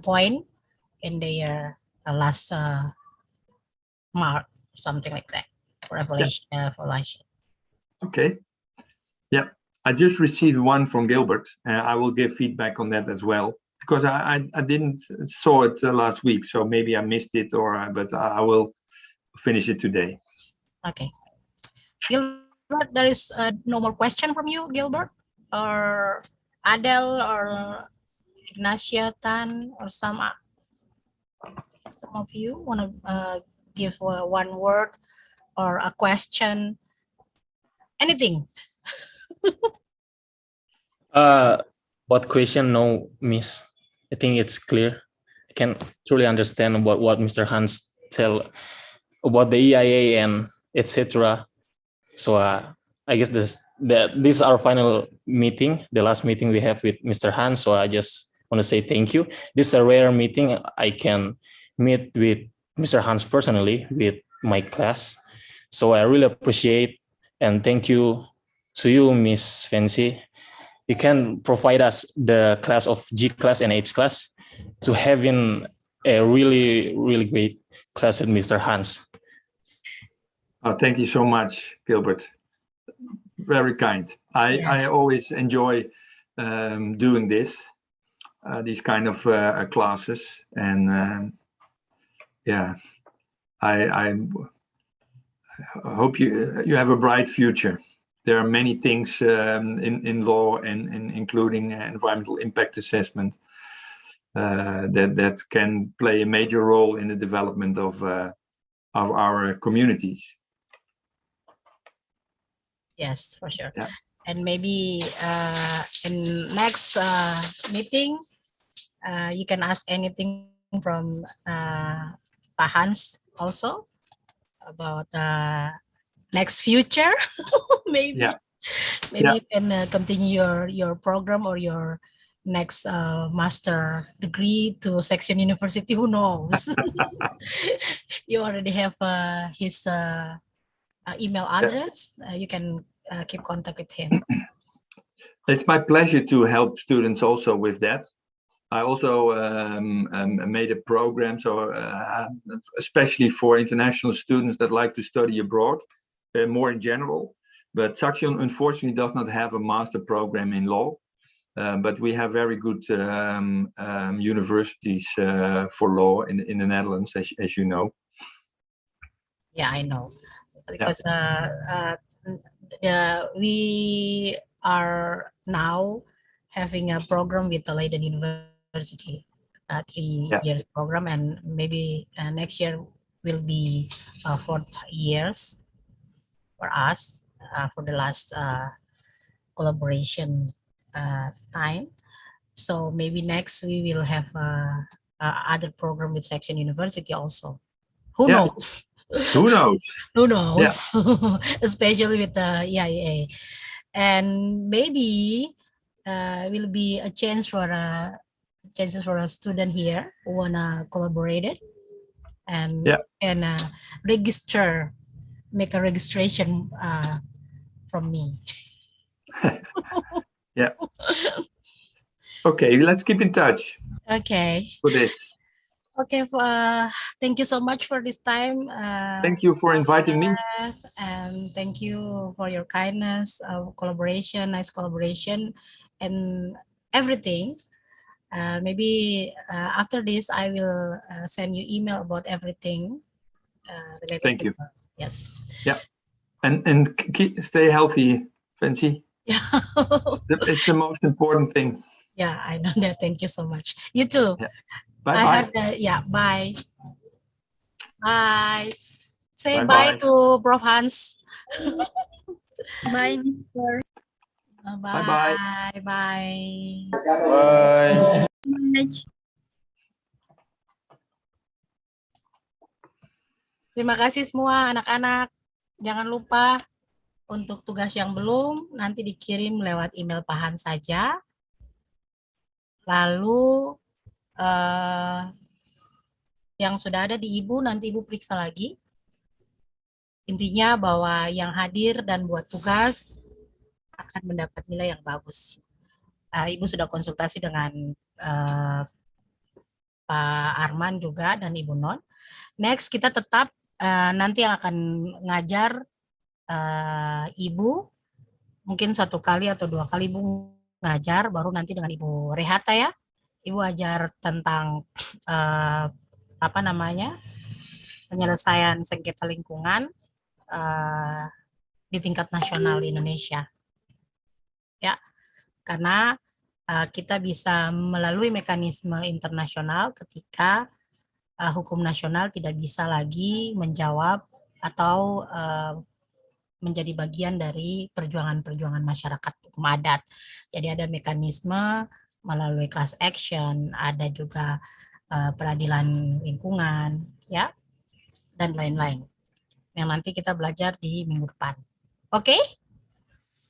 point in their last mark, something like that, for evaluation. Okay. Yeah, I just received one from Gilbert. I will give feedback on that as well, because I didn't saw it last week, so maybe I missed it, but I will finish it today. Okay. Gilbert, there is no more question from you, Gilbert, or Adele, or Ignacia, Tan, or some of you want to give one word or a question, anything? What question? No, Miss. I think it's clear. I can truly understand what Mr. Hans tell about the EIA and etc. So I guess this is our final meeting, the last meeting we have with Mr. Hans. So I just want to say thank you. This is a rare meeting. I can meet with Mr. Hans personally with my class. So I really appreciate and thank you to you, Miss Fancy. You can provide us the class of G class and H class to having a really, really great class with Mr. Hans. Thank you so much, Gilbert. Very kind. I always enjoy doing these kind of classes, and I hope you have a bright future. There are many things in law and including environmental impact assessment that can play a major role in the development of our communities. Yes, for sure. Yeah. And maybe in next meeting, you can ask anything from Pak Hans also about next future. Maybe you can continue your program or your next master degree to Section University. Who knows? You already have his email address. You can keep contact with him. It's my pleasure to help students also with that. I also made a program, so especially for international students that like to study abroad, more in general. But Saxion unfortunately does not have a master program in law, but we have very good universities for law in the Netherlands, as you know. Yeah, I know, because we are now having a program with the Leiden University, 3 years program, and maybe next year will be 4 years for us for the last collaboration time. So maybe next we will have other program with Section University also. Who knows? Who knows? Who knows? Yeah. Especially with the EIA, and maybe will be a chance for chances for a student here who wanna collaborate it and register, make a registration from me. Yeah. Okay, let's keep in touch. Okay. For this. Okay, thank you so much for this time. Thank you for inviting me. And thank you for your kindness, collaboration, nice collaboration, and everything. Maybe after this, I will send you email about everything. Thank you. Yes. Yeah, and stay healthy, Fancy. Yeah. It's the most important thing. Yeah, I know that. Thank you so much. You too. Yeah. Bye I bye. heard that. Yeah, bye. Bye. Say Bye-bye. bye to Prof. Hans. Bye, Mr. Bye-bye. Bye. Bye. Bye. Terima kasih semua anak-anak. Jangan lupa untuk tugas yang belum nanti dikirim lewat email Pak Hans saja. Lalu yang sudah ada di Ibu nanti Ibu periksa lagi. Intinya bahwa yang hadir dan buat tugas akan mendapat nilai yang bagus. Ibu sudah konsultasi dengan Pak Arman juga dan Ibu Non. Next kita tetap nanti yang akan ngajar Ibu mungkin 1 kali atau 2 kali Ibu ngajar, baru nanti dengan Ibu Rehata ya. Ibu ajar tentang penyelesaian sengketa lingkungan di tingkat nasional di Indonesia. Ya, karena kita bisa melalui mekanisme internasional ketika hukum nasional tidak bisa lagi menjawab atau menjadi bagian dari perjuangan-perjuangan masyarakat hukum adat. Jadi ada mekanisme melalui class action, ada juga peradilan lingkungan, ya, dan lain-lain. Yang nanti kita belajar di minggu depan. Oke?